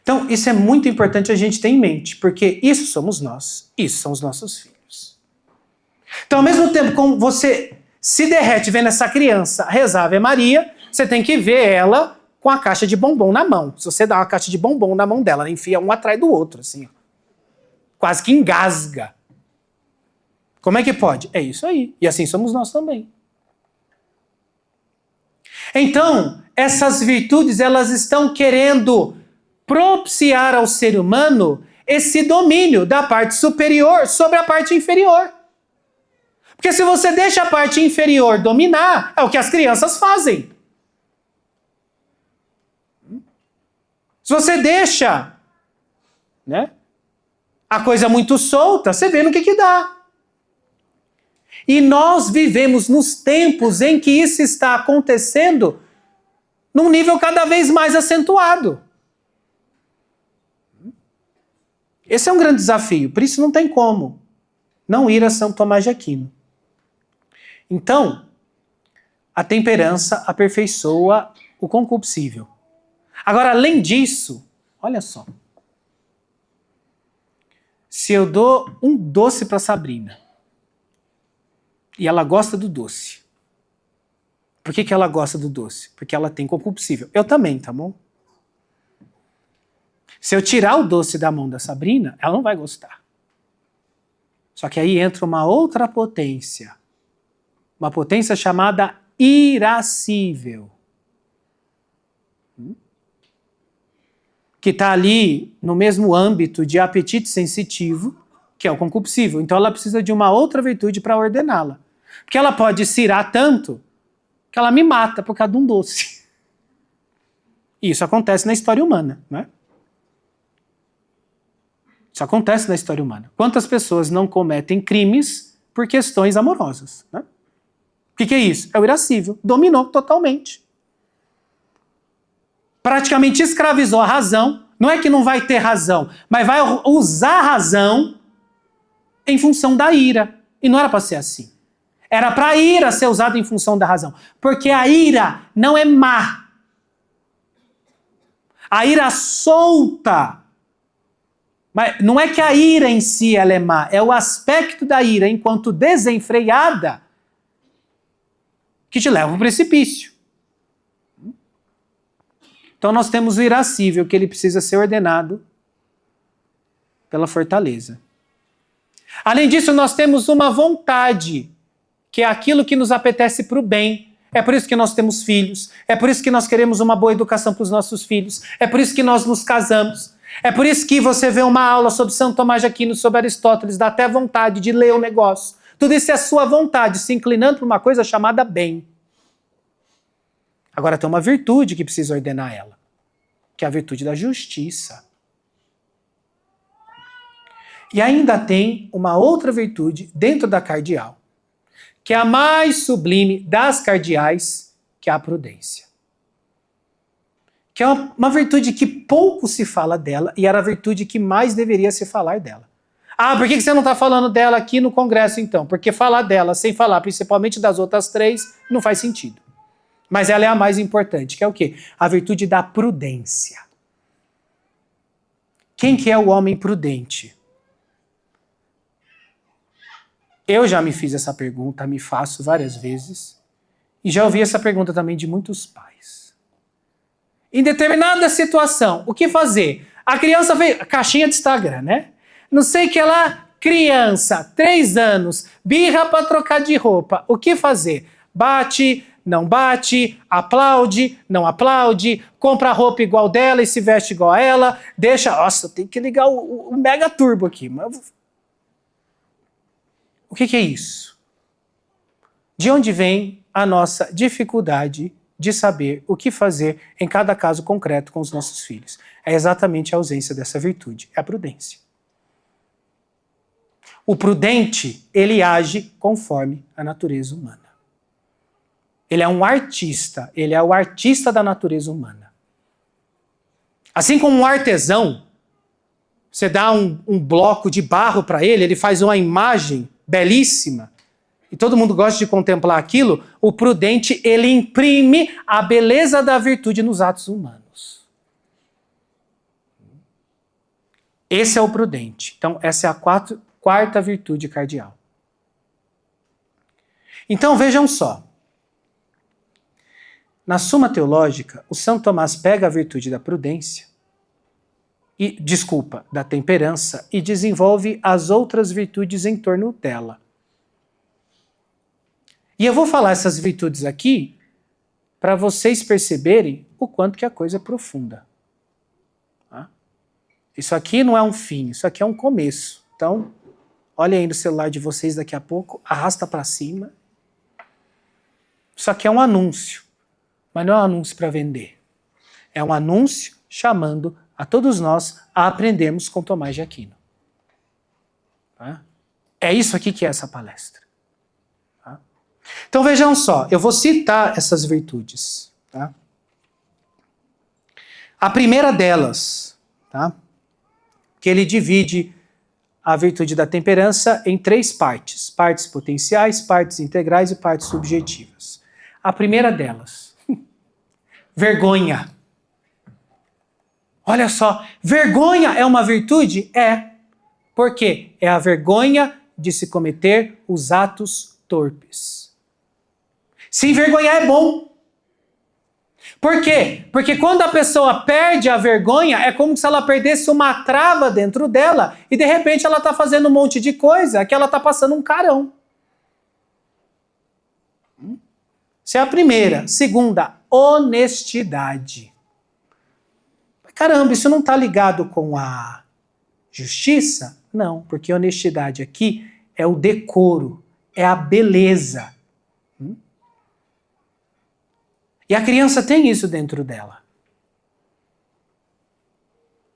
Então, isso é muito importante a gente ter em mente, porque isso somos nós, isso são os nossos filhos. Então, ao mesmo tempo como você se derrete vendo essa criança rezar Ave Maria, você tem que ver ela com a caixa de bombom na mão. Se você dá uma caixa de bombom na mão dela, ela enfia um atrás do outro, assim, quase que engasga. Como é que pode? É isso aí. E assim somos nós também. Então, essas virtudes, elas estão querendo propiciar ao ser humano esse domínio da parte superior sobre a parte inferior. Porque se você deixa a parte inferior dominar, é o que as crianças fazem. Se você deixa, a coisa muito solta, você vê no que dá. E nós vivemos nos tempos em que isso está acontecendo num nível cada vez mais acentuado. Esse é um grande desafio, por isso não tem como não ir a São Tomás de Aquino. Então, a temperança aperfeiçoa o concupiscível. Agora, além disso, olha só. Se eu dou um doce para Sabrina, e ela gosta do doce. Por que ela gosta do doce? Porque ela tem concupiscível. Eu também, tá bom? Se eu tirar o doce da mão da Sabrina, ela não vai gostar. Só que aí entra uma outra potência. Uma potência chamada irascível. Que está ali no mesmo âmbito de apetite sensitivo, que é o concupiscível. Então ela precisa de uma outra virtude para ordená-la. Porque ela pode se irar tanto que ela me mata por causa de um doce. E isso acontece na história humana, né? Isso acontece na história humana. Quantas pessoas não cometem crimes por questões amorosas, né? O que é isso? É o irascível. Dominou totalmente. Praticamente escravizou a razão. Não é que não vai ter razão, mas vai usar a razão em função da ira. E não era para ser assim. Era para a ira ser usada em função da razão. Porque a ira não é má. A ira solta. Mas não é que a ira em si ela é má. É o aspecto da ira enquanto desenfreada que te leva ao precipício. Então nós temos o irascível, que ele precisa ser ordenado pela fortaleza. Além disso, nós temos uma vontade, que é aquilo que nos apetece para o bem. É por isso que nós temos filhos. É por isso que nós queremos uma boa educação para os nossos filhos. É por isso que nós nos casamos. É por isso que você vê uma aula sobre Santo Tomás de Aquino, sobre Aristóteles, dá até vontade de ler o negócio. Tudo isso é a sua vontade, se inclinando para uma coisa chamada bem. Agora tem uma virtude que precisa ordenar ela, que é a virtude da justiça. E ainda tem uma outra virtude dentro da cardeal, que é a mais sublime das cardeais, que é a prudência. Que é uma virtude que pouco se fala dela e era a virtude que mais deveria se falar dela. Ah, por que você não está falando dela aqui no congresso então? Porque falar dela sem falar principalmente das outras três não faz sentido. Mas ela é a mais importante, que é o quê? A virtude da prudência. Quem que é o homem prudente? Eu já me fiz essa pergunta, me faço várias vezes, e já ouvi essa pergunta também de muitos pais. Em determinada situação, o que fazer? A criança veio, caixinha de Instagram, né? Não sei o que lá, criança, 3 anos, birra para trocar de roupa. O que fazer? Bate, não bate, aplaude, não aplaude, compra roupa igual dela e se veste igual a ela, deixa... Nossa, tem que ligar o mega turbo aqui. O que é isso? De onde vem a nossa dificuldade de saber o que fazer em cada caso concreto com os nossos filhos? É exatamente a ausência dessa virtude, é a prudência. O prudente, ele age conforme a natureza humana. Ele é um artista, ele é o artista da natureza humana. Assim como um artesão, você dá um bloco de barro para ele, ele faz uma imagem belíssima, e todo mundo gosta de contemplar aquilo, o prudente, ele imprime a beleza da virtude nos atos humanos. Esse é o prudente. Então, essa é a quarta virtude cardeal. Então, vejam só. Na Suma Teológica, o São Tomás pega a virtude da prudência, da temperança, e desenvolve as outras virtudes em torno dela. E eu vou falar essas virtudes aqui para vocês perceberem o quanto que a coisa é profunda. Tá? Isso aqui não é um fim, isso aqui é um começo. Então, olhem aí no celular de vocês daqui a pouco, arrasta para cima. Isso aqui é um anúncio, mas não é um anúncio para vender. É um anúncio chamando a todos nós a aprendermos com Tomás de Aquino. Tá? É isso aqui que é essa palestra. Então vejam só, eu vou citar essas virtudes. Tá? A primeira delas, tá? Que ele divide a virtude da temperança em 3 partes. Partes potenciais, partes integrais e partes subjetivas. A primeira delas, vergonha. Olha só, vergonha é uma virtude? É. Por quê? É a vergonha de se cometer os atos torpes. Se envergonhar é bom. Por quê? Porque quando a pessoa perde a vergonha, é como se ela perdesse uma trava dentro dela e de repente ela está fazendo um monte de coisa que ela está passando um carão. Essa é a primeira. Segunda, honestidade. Caramba, isso não está ligado com a justiça? Não, porque honestidade aqui é o decoro, é a beleza. E a criança tem isso dentro dela.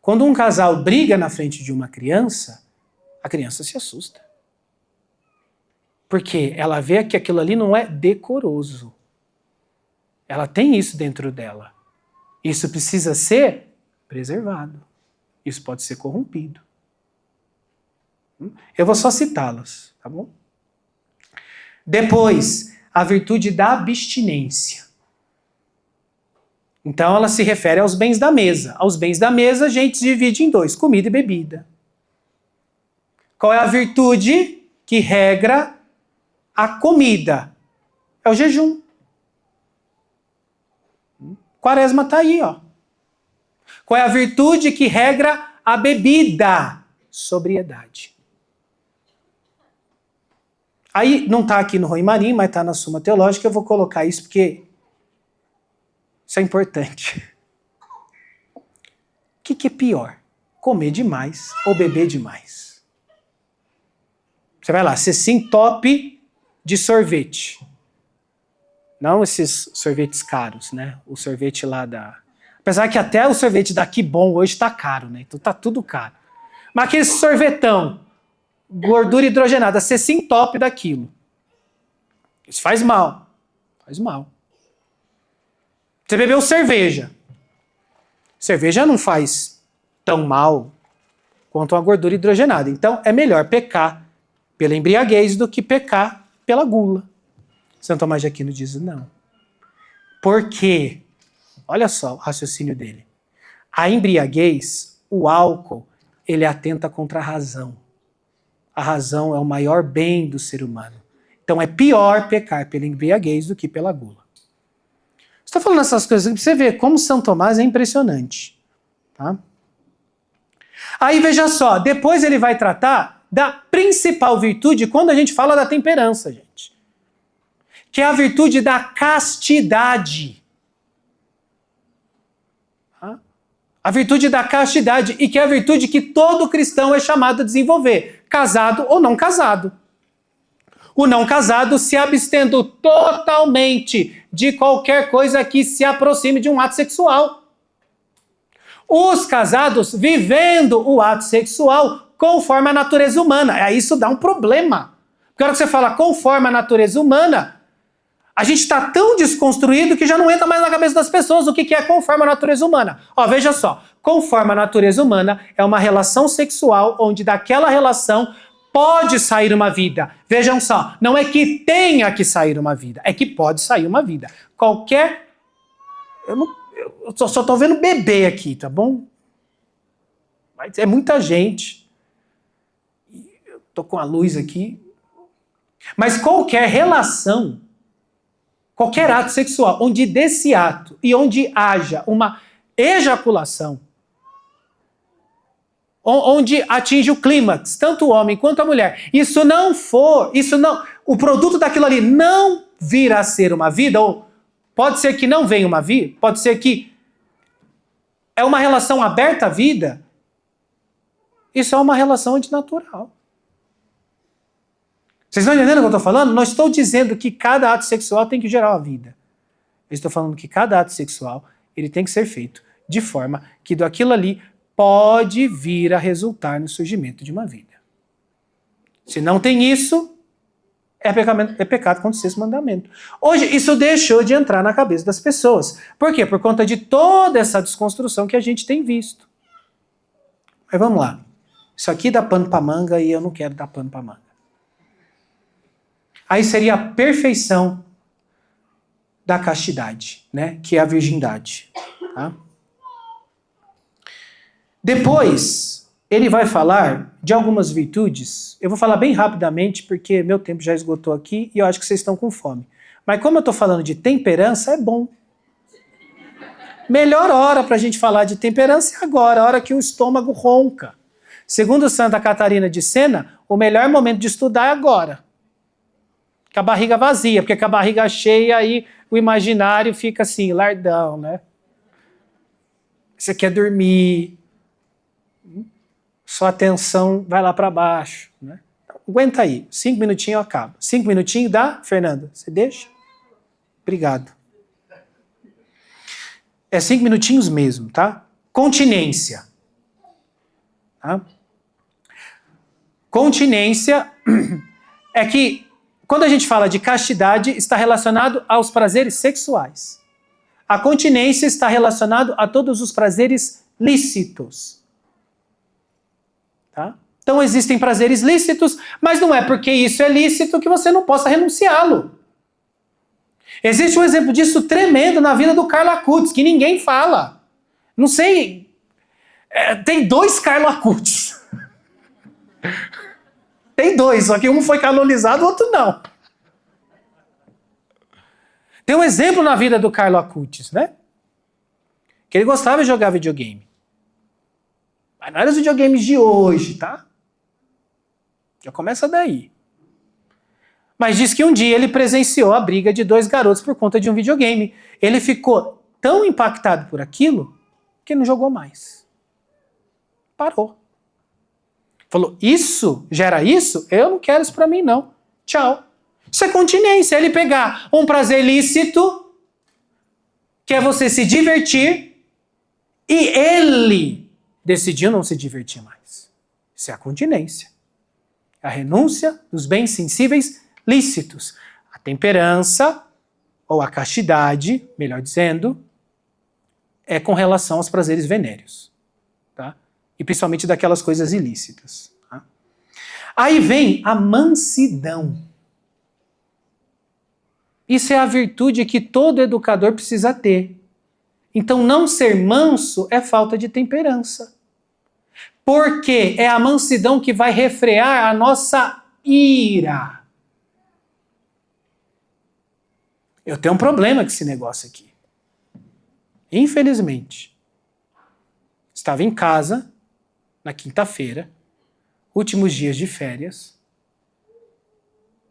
Quando um casal briga na frente de uma criança, a criança se assusta. Porque ela vê que aquilo ali não é decoroso. Ela tem isso dentro dela. Isso precisa ser preservado. Isso pode ser corrompido. Eu vou só citá-las, tá bom? Depois, a virtude da abstinência. Então ela se refere aos bens da mesa. Aos bens da mesa a gente divide em 2, comida e bebida. Qual é a virtude que regra a comida? É o jejum. Quaresma está aí, ó. Qual é a virtude que regra a bebida? Sobriedade. Aí, não está aqui no Roi Marim, mas está na Suma Teológica, eu vou colocar isso porque isso é importante. O que é pior? Comer demais ou beber demais? Você vai lá, você se entope de sorvete. Não esses sorvetes caros, né? O sorvete lá da... Apesar que até o sorvete da Que Bom hoje tá caro, né? Então tá tudo caro. Mas aquele sorvetão, gordura hidrogenada, você se entope daquilo. Isso faz mal. Faz mal. Você bebeu cerveja. Cerveja não faz tão mal quanto a gordura hidrogenada. Então é melhor pecar pela embriaguez do que pecar pela gula. São Tomás de Aquino diz não. Por quê? Olha só o raciocínio dele. A embriaguez, o álcool, ele atenta contra a razão. A razão é o maior bem do ser humano. Então é pior pecar pela embriaguez do que pela gula. Estou falando essas coisas para você ver como São Tomás é impressionante. Tá? Aí veja só, depois ele vai tratar da principal virtude quando a gente fala da temperança, gente. Que é a virtude da castidade. Tá? A virtude da castidade, e que é a virtude que todo cristão é chamado a desenvolver, casado ou não casado. O não casado se abstendo totalmente de qualquer coisa que se aproxime de um ato sexual. Os casados vivendo o ato sexual conforme a natureza humana. Aí isso dá um problema. Porque a hora que você fala conforme a natureza humana, a gente está tão desconstruído que já não entra mais na cabeça das pessoas o que é conforme a natureza humana. Ó, veja só, conforme a natureza humana é uma relação sexual onde daquela relação pode sair uma vida. Vejam só, não é que tenha que sair uma vida, é que pode sair uma vida. Qualquer... Eu só estou vendo bebê aqui, tá bom? Mas é muita gente. Eu estou com a luz aqui. Mas qualquer relação, qualquer ato sexual, onde desse ato e onde haja uma ejaculação, onde atinge o clímax, tanto o homem quanto a mulher, o produto daquilo ali não vir a ser uma vida, ou pode ser que não venha uma vida, pode ser que é uma relação aberta à vida, isso é uma relação antinatural. Vocês estão entendendo o que eu estou falando? Não estou dizendo que cada ato sexual tem que gerar uma vida. Eu estou falando que cada ato sexual ele tem que ser feito de forma que daquilo ali pode vir a resultar no surgimento de uma vida. Se não tem isso, é pecado contra o sexto mandamento. Hoje, isso deixou de entrar na cabeça das pessoas. Por quê? Por conta de toda essa desconstrução que a gente tem visto. Mas vamos lá. Isso aqui dá pano pra manga e eu não quero dar pano pra manga. Aí seria a perfeição da castidade, né? Que é a virgindade. Tá? Depois, ele vai falar de algumas virtudes. Eu vou falar bem rapidamente, porque meu tempo já esgotou aqui e eu acho que vocês estão com fome. Mas como eu estou falando de temperança, é bom. Melhor hora para a gente falar de temperança é agora, a hora que o estômago ronca. Segundo Santa Catarina de Sena, o melhor momento de estudar é agora. Com a barriga vazia, porque com a barriga cheia aí o imaginário fica assim, lardão, né? Você quer dormir, sua atenção vai lá para baixo, né? Aguenta aí, 5 minutinhos eu acabo. 5 minutinhos dá, Fernanda? Você deixa? Obrigado. É 5 minutinhos mesmo, tá? Continência. Tá? Continência é que, quando a gente fala de castidade, está relacionado aos prazeres sexuais. A continência está relacionado a todos os prazeres lícitos. Tá? Então existem prazeres lícitos, mas não é porque isso é lícito que você não possa renunciá-lo. Existe um exemplo disso tremendo na vida do Carlo Acutis, que ninguém fala. Não sei, tem 2 Carlo Acutis. Tem 2, só que um foi canonizado, o outro não. Tem um exemplo na vida do Carlo Acutis, né? Que ele gostava de jogar videogame. Mas não eram os videogames de hoje, tá? Já começa daí. Mas diz que um dia ele presenciou a briga de 2 garotos por conta de um videogame. Ele ficou tão impactado por aquilo que não jogou mais. Parou. Falou, isso gera isso? Eu não quero isso pra mim, não. Tchau. Isso é continência. Ele pegar um prazer lícito, que é você se divertir, e ele decidiu não se divertir mais. Isso é a continência. A renúncia dos bens sensíveis lícitos. A temperança, ou a castidade, melhor dizendo, é com relação aos prazeres venéreos. Tá? E principalmente daquelas coisas ilícitas. Tá? Aí vem a mansidão. Isso é a virtude que todo educador precisa ter. Então não ser manso é falta de temperança. Porque é a mansidão que vai refrear a nossa ira. Eu tenho um problema com esse negócio aqui. Infelizmente. Estava em casa, na quinta-feira, últimos dias de férias.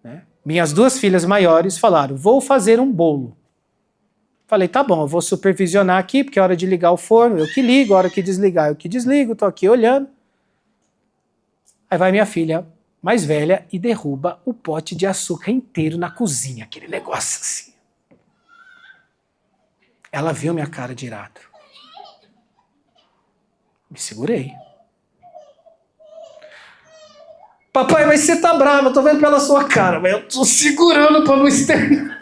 Né? Minhas 2 filhas maiores falaram, vou fazer um bolo. Falei, tá bom, eu vou supervisionar aqui, porque é hora de ligar o forno, eu que ligo, a hora que desligar, eu que desligo, tô aqui olhando. Aí vai minha filha mais velha e derruba o pote de açúcar inteiro na cozinha, aquele negócio assim. Ela viu minha cara de irado. Me segurei. Papai, mas você tá bravo, eu tô vendo pela sua cara, mas eu tô segurando pra não externar.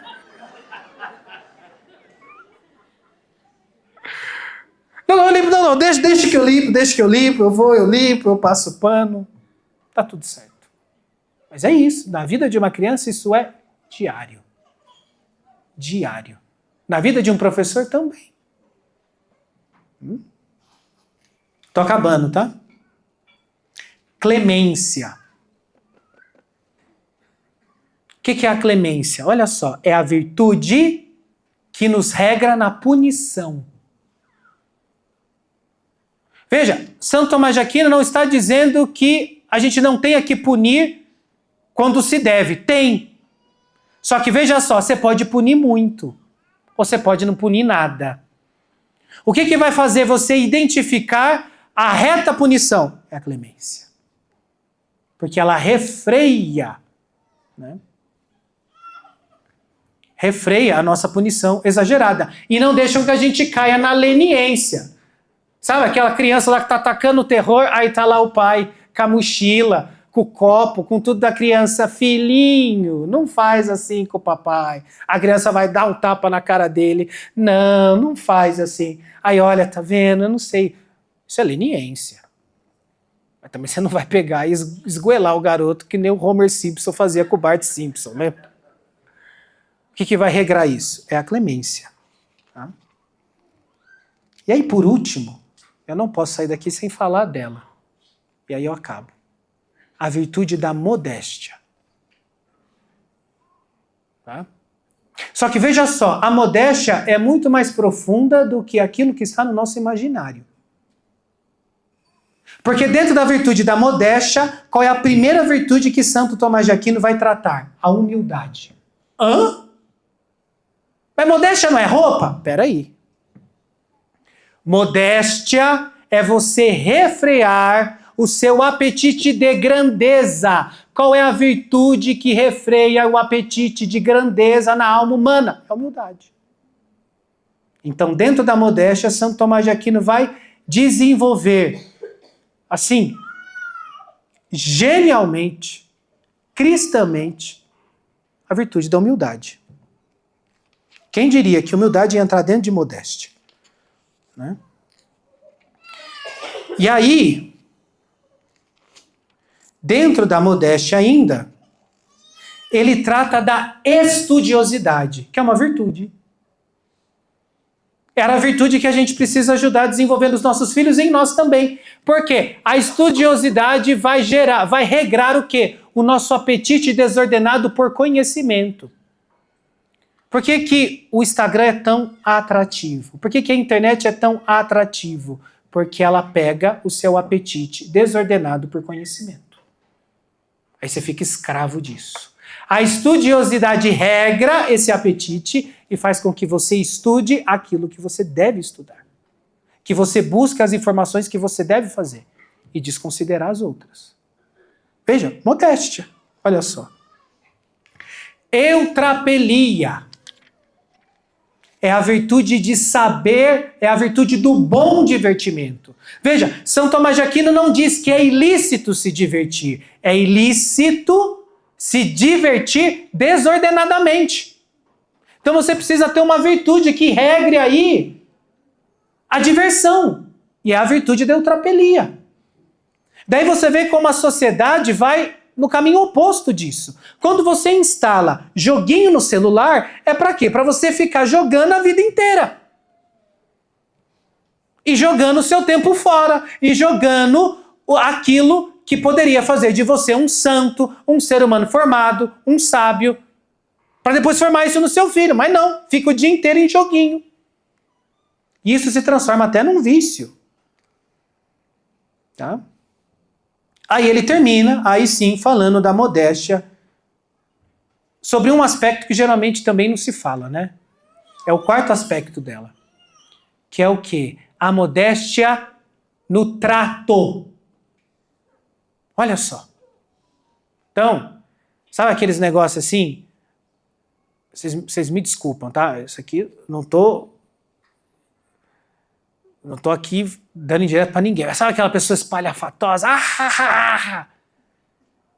Não, deixa que eu limpo, eu limpo, eu passo pano. Tá tudo certo. Mas é isso, na vida de uma criança isso é diário. Diário. Na vida de um professor também. Tô acabando, tá? Clemência. O que é a clemência? Olha só, é a virtude que nos regra na punição. Veja, Santo Tomás de Aquino não está dizendo que a gente não tenha que punir quando se deve. Tem. Só que veja só, você pode punir muito. Ou você pode não punir nada. O que vai fazer você identificar a reta punição? É a clemência. Porque ela refreia, né? Refreia a nossa punição exagerada. E não deixa que a gente caia na leniência. Sabe aquela criança lá que tá atacando o terror, aí tá lá o pai com a mochila, com o copo, com tudo da criança. Filhinho, não faz assim com o papai. A criança vai dar um tapa na cara dele. Não, não faz assim. Aí olha, tá vendo? Eu não sei. Isso é leniência. Mas também você não vai pegar e esgoelar o garoto que nem o Homer Simpson fazia com o Bart Simpson, né? O que vai regrar isso? É a clemência. Tá? E aí, por último, eu não posso sair daqui sem falar dela. E aí eu acabo. A virtude da modéstia. Tá? Só que veja só, a modéstia é muito mais profunda do que aquilo que está no nosso imaginário. Porque dentro da virtude da modéstia, qual é a primeira virtude que Santo Tomás de Aquino vai tratar? A humildade. Hã? Mas modéstia não é roupa? Peraí. Modéstia é você refrear o seu apetite de grandeza. Qual é a virtude que refreia o apetite de grandeza na alma humana? É a humildade. Então, dentro da modéstia, Santo Tomás de Aquino vai desenvolver, assim, genialmente, cristamente, a virtude da humildade. Quem diria que humildade ia entrar dentro de modéstia? Né? E aí, dentro da modéstia ainda, ele trata da estudiosidade, que é uma virtude. Era a virtude que a gente precisa ajudar a desenvolver nos nossos filhos e em nós também. Por quê? A estudiosidade vai regrar o quê? O nosso apetite desordenado por conhecimento. Por que que o Instagram é tão atrativo? Por que que a internet é tão atrativo? Porque ela pega o seu apetite desordenado por conhecimento. Aí você fica escravo disso. A estudiosidade regra esse apetite e faz com que você estude aquilo que você deve estudar. Que você busque as informações que você deve fazer e desconsiderar as outras. Veja, modéstia. Olha só. Eutrapelia é a virtude de saber, é a virtude do bom divertimento. Veja, São Tomás de Aquino não diz que é ilícito se divertir. É ilícito se divertir desordenadamente. Então você precisa ter uma virtude que regre aí a diversão. E é a virtude da eutrapelia. Daí você vê como a sociedade vai no caminho oposto disso. Quando você instala joguinho no celular, é para quê? Para você ficar jogando a vida inteira. E jogando o seu tempo fora. E jogando aquilo que poderia fazer de você um santo, um ser humano formado, um sábio. Para depois formar isso no seu filho. Mas não, fica o dia inteiro em joguinho. E isso se transforma até num vício. Tá? Aí ele termina, aí sim, falando da modéstia, sobre um aspecto que geralmente também não se fala, né? É o quarto aspecto dela. Que é o quê? A modéstia no trato. Olha só. Então, sabe aqueles negócios assim? Vocês me desculpam, tá? Isso aqui, não tô aqui dando indireta pra ninguém. Sabe aquela pessoa espalhafatosa?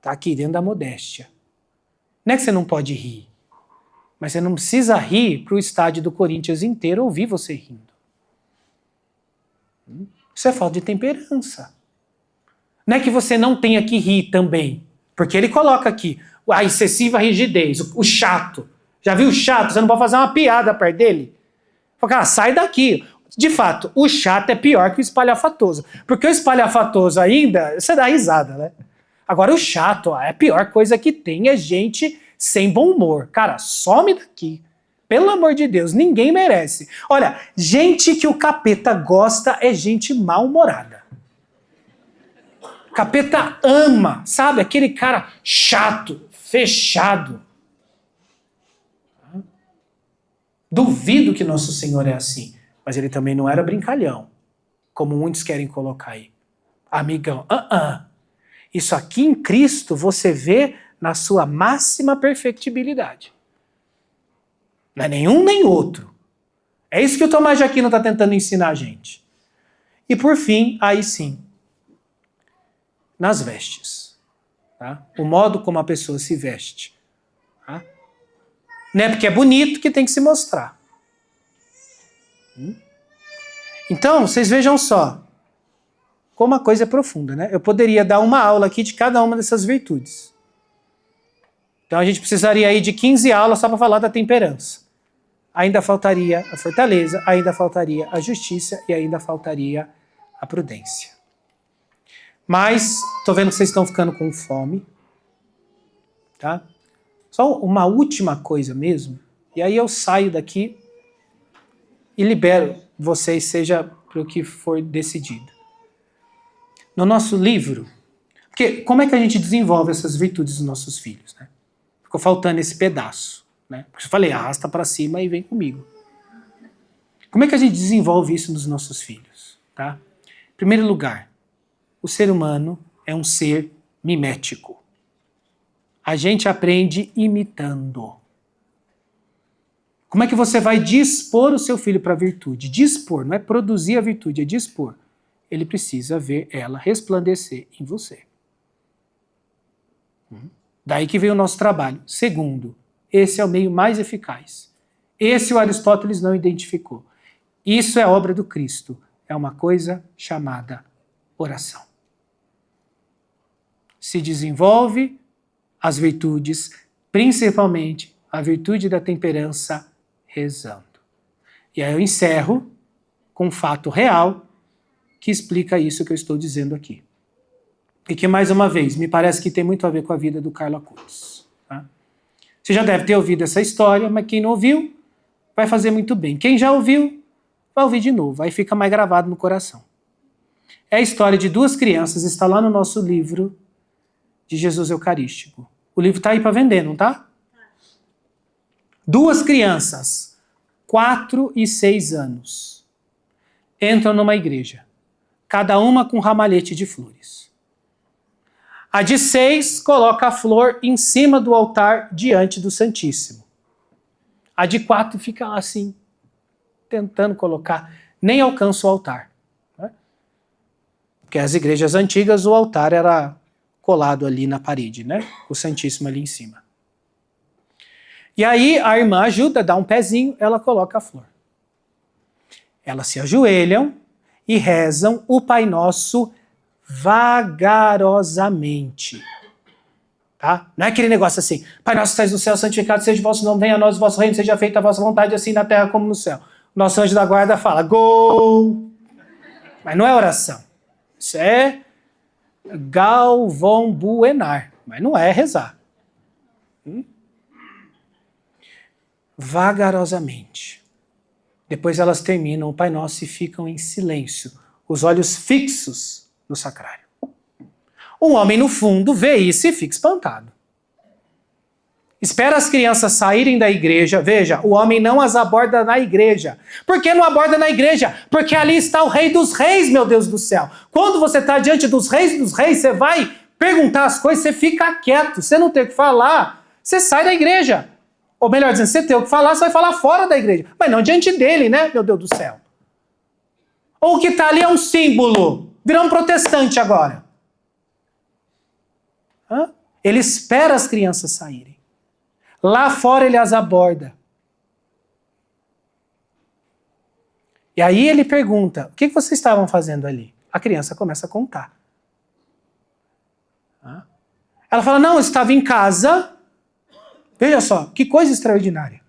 Tá aqui dentro da modéstia. Não é que você não pode rir, mas você não precisa rir pro estádio do Corinthians inteiro ouvir você rindo. Isso é falta de temperança. Não é que você não tenha que rir também, porque ele coloca aqui a excessiva rigidez, o chato. Já viu o chato? Você não pode fazer uma piada perto dele? Fala, cara, sai daqui. De fato, o chato é pior que o espalhafatoso. Porque o espalhafatoso ainda, você dá risada, né? Agora o chato, a pior coisa que tem é gente sem bom humor. Cara, some daqui. Pelo amor de Deus, ninguém merece. Olha, gente que o capeta gosta é gente mal-humorada. O capeta ama, sabe? Aquele cara chato, fechado. Duvido que Nosso Senhor é assim. Mas ele também não era brincalhão, como muitos querem colocar aí. Amigão, Isso aqui em Cristo você vê na sua máxima perfectibilidade. Não é nenhum nem outro. É isso que o Tomás de Aquino está tentando ensinar a gente. E por fim, aí sim, nas vestes. Tá? O modo como a pessoa se veste. Tá? Não é porque é bonito que tem que se mostrar. Então, vocês vejam só como a coisa é profunda, né? Eu poderia dar uma aula aqui de cada uma dessas virtudes. Então a gente precisaria aí de 15 aulas só para falar da temperança. Ainda faltaria a fortaleza, ainda faltaria a justiça e ainda faltaria a prudência. Mas, tô vendo que vocês estão ficando com fome. Tá? Só uma última coisa mesmo, e aí eu saio daqui e libero vocês, seja para o que for decidido. No nosso livro, porque como é que a gente desenvolve essas virtudes dos nossos filhos? Né? Ficou faltando esse pedaço. Né? Porque eu falei, arrasta para cima e vem comigo. Como é que a gente desenvolve isso nos nossos filhos? Tá? Em primeiro lugar, o ser humano é um ser mimético. A gente aprende imitando. Como é que você vai dispor o seu filho para a virtude? Dispor, não é produzir a virtude, é dispor. Ele precisa ver ela resplandecer em você. Daí que vem o nosso trabalho. Segundo, esse é o meio mais eficaz. Esse o Aristóteles não identificou. Isso é obra do Cristo. É uma coisa chamada oração. Se desenvolve as virtudes, principalmente a virtude da temperança, rezando. E aí eu encerro com um fato real que explica isso que eu estou dizendo aqui. E que, mais uma vez, me parece que tem muito a ver com a vida do Carlo Acutis. Tá? Você já deve ter ouvido essa história, mas quem não ouviu, vai fazer muito bem. Quem já ouviu, vai ouvir de novo, aí fica mais gravado no coração. É a história de duas crianças, está lá no nosso livro de Jesus Eucarístico. O livro está aí para vender, não tá? Duas crianças, 4 e 6 anos, entram numa igreja, cada uma com um ramalhete de flores. A de 6 coloca a flor em cima do altar diante do Santíssimo. A de 4 fica lá assim, tentando colocar, nem alcança o altar. Né? Porque as igrejas antigas, o altar era colado ali na parede, né? O Santíssimo ali em cima. E aí a irmã ajuda, dá um pezinho, ela coloca a flor. Elas se ajoelham e rezam o Pai Nosso vagarosamente. Tá? Não é aquele negócio assim, Pai Nosso que estás no céu, santificado seja o vosso nome, venha a nós o vosso reino, seja feita a vossa vontade, assim na terra como no céu. Nosso anjo da guarda fala, gol! Mas não é oração. Isso é galvombuenar, mas não é rezar. Vagarosamente. Depois elas terminam o Pai Nosso e ficam em silêncio, os olhos fixos no sacrário. Um homem no fundo vê isso e fica espantado. Espera as crianças saírem da igreja. Veja, o homem não as aborda na igreja. Por que não aborda na igreja? Porque ali está o Rei dos Reis, meu Deus do céu. Quando você está diante dos reis, você vai perguntar as coisas, você fica quieto. Você não tem o que falar, você sai da igreja. Ou melhor dizendo, você tem o que falar, você vai falar fora da igreja. Mas não diante dele, né, meu Deus do céu. Ou o que está ali é um símbolo. Virou um protestante agora. Ele espera as crianças saírem. Lá fora ele as aborda. E aí ele pergunta, o que vocês estavam fazendo ali? A criança começa a contar. Ela fala, não, eu estava em casa. Veja só, que coisa extraordinária.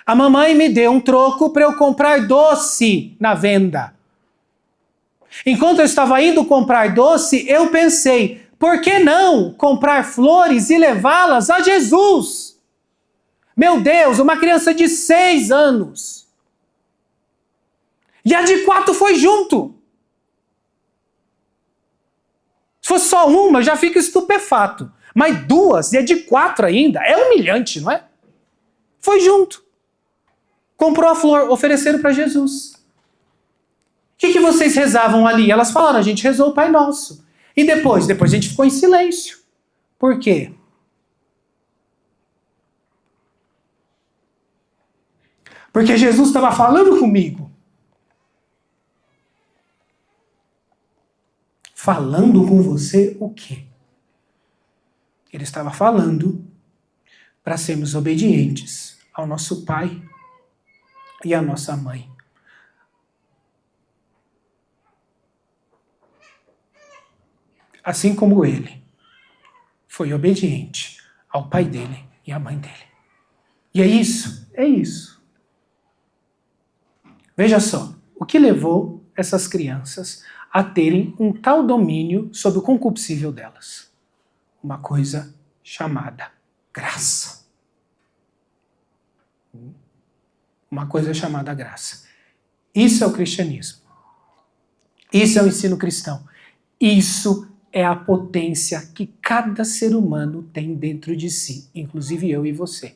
A mamãe me deu um troco para eu comprar doce na venda. Enquanto eu estava indo comprar doce, eu pensei, por que não comprar flores e levá-las a Jesus? Meu Deus, uma criança de 6 anos. E a de 4 foi junto. Se fosse só uma, eu já fico estupefato. Mas 2, e a de 4 ainda, é humilhante, não é? Foi junto. Comprou a flor, ofereceram para Jesus. O que vocês rezavam ali? Elas falaram, a gente rezou o Pai Nosso. E depois? Depois a gente ficou em silêncio. Por quê? Porque Jesus estava falando comigo. falando com você o quê? Ele estava falando para sermos obedientes ao nosso pai e à nossa mãe. Assim como ele foi obediente ao pai dele e à mãe dele. E é isso, é isso. Veja só, o que levou essas crianças a terem um tal domínio sobre o concupiscível delas? Uma coisa chamada graça. Uma coisa chamada graça. Isso é o cristianismo. Isso é o ensino cristão. Isso é a potência que cada ser humano tem dentro de si, inclusive eu e você.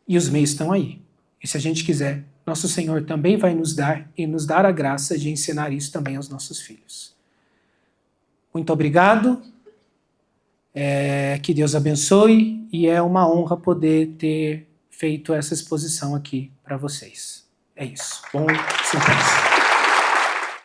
E os meios estão aí. E se a gente quiser, nosso Senhor também vai nos dar e nos dar a graça de ensinar isso também aos nossos filhos. Muito obrigado. Que Deus abençoe e é uma honra poder ter feito essa exposição aqui para vocês. É isso. Bom, simples.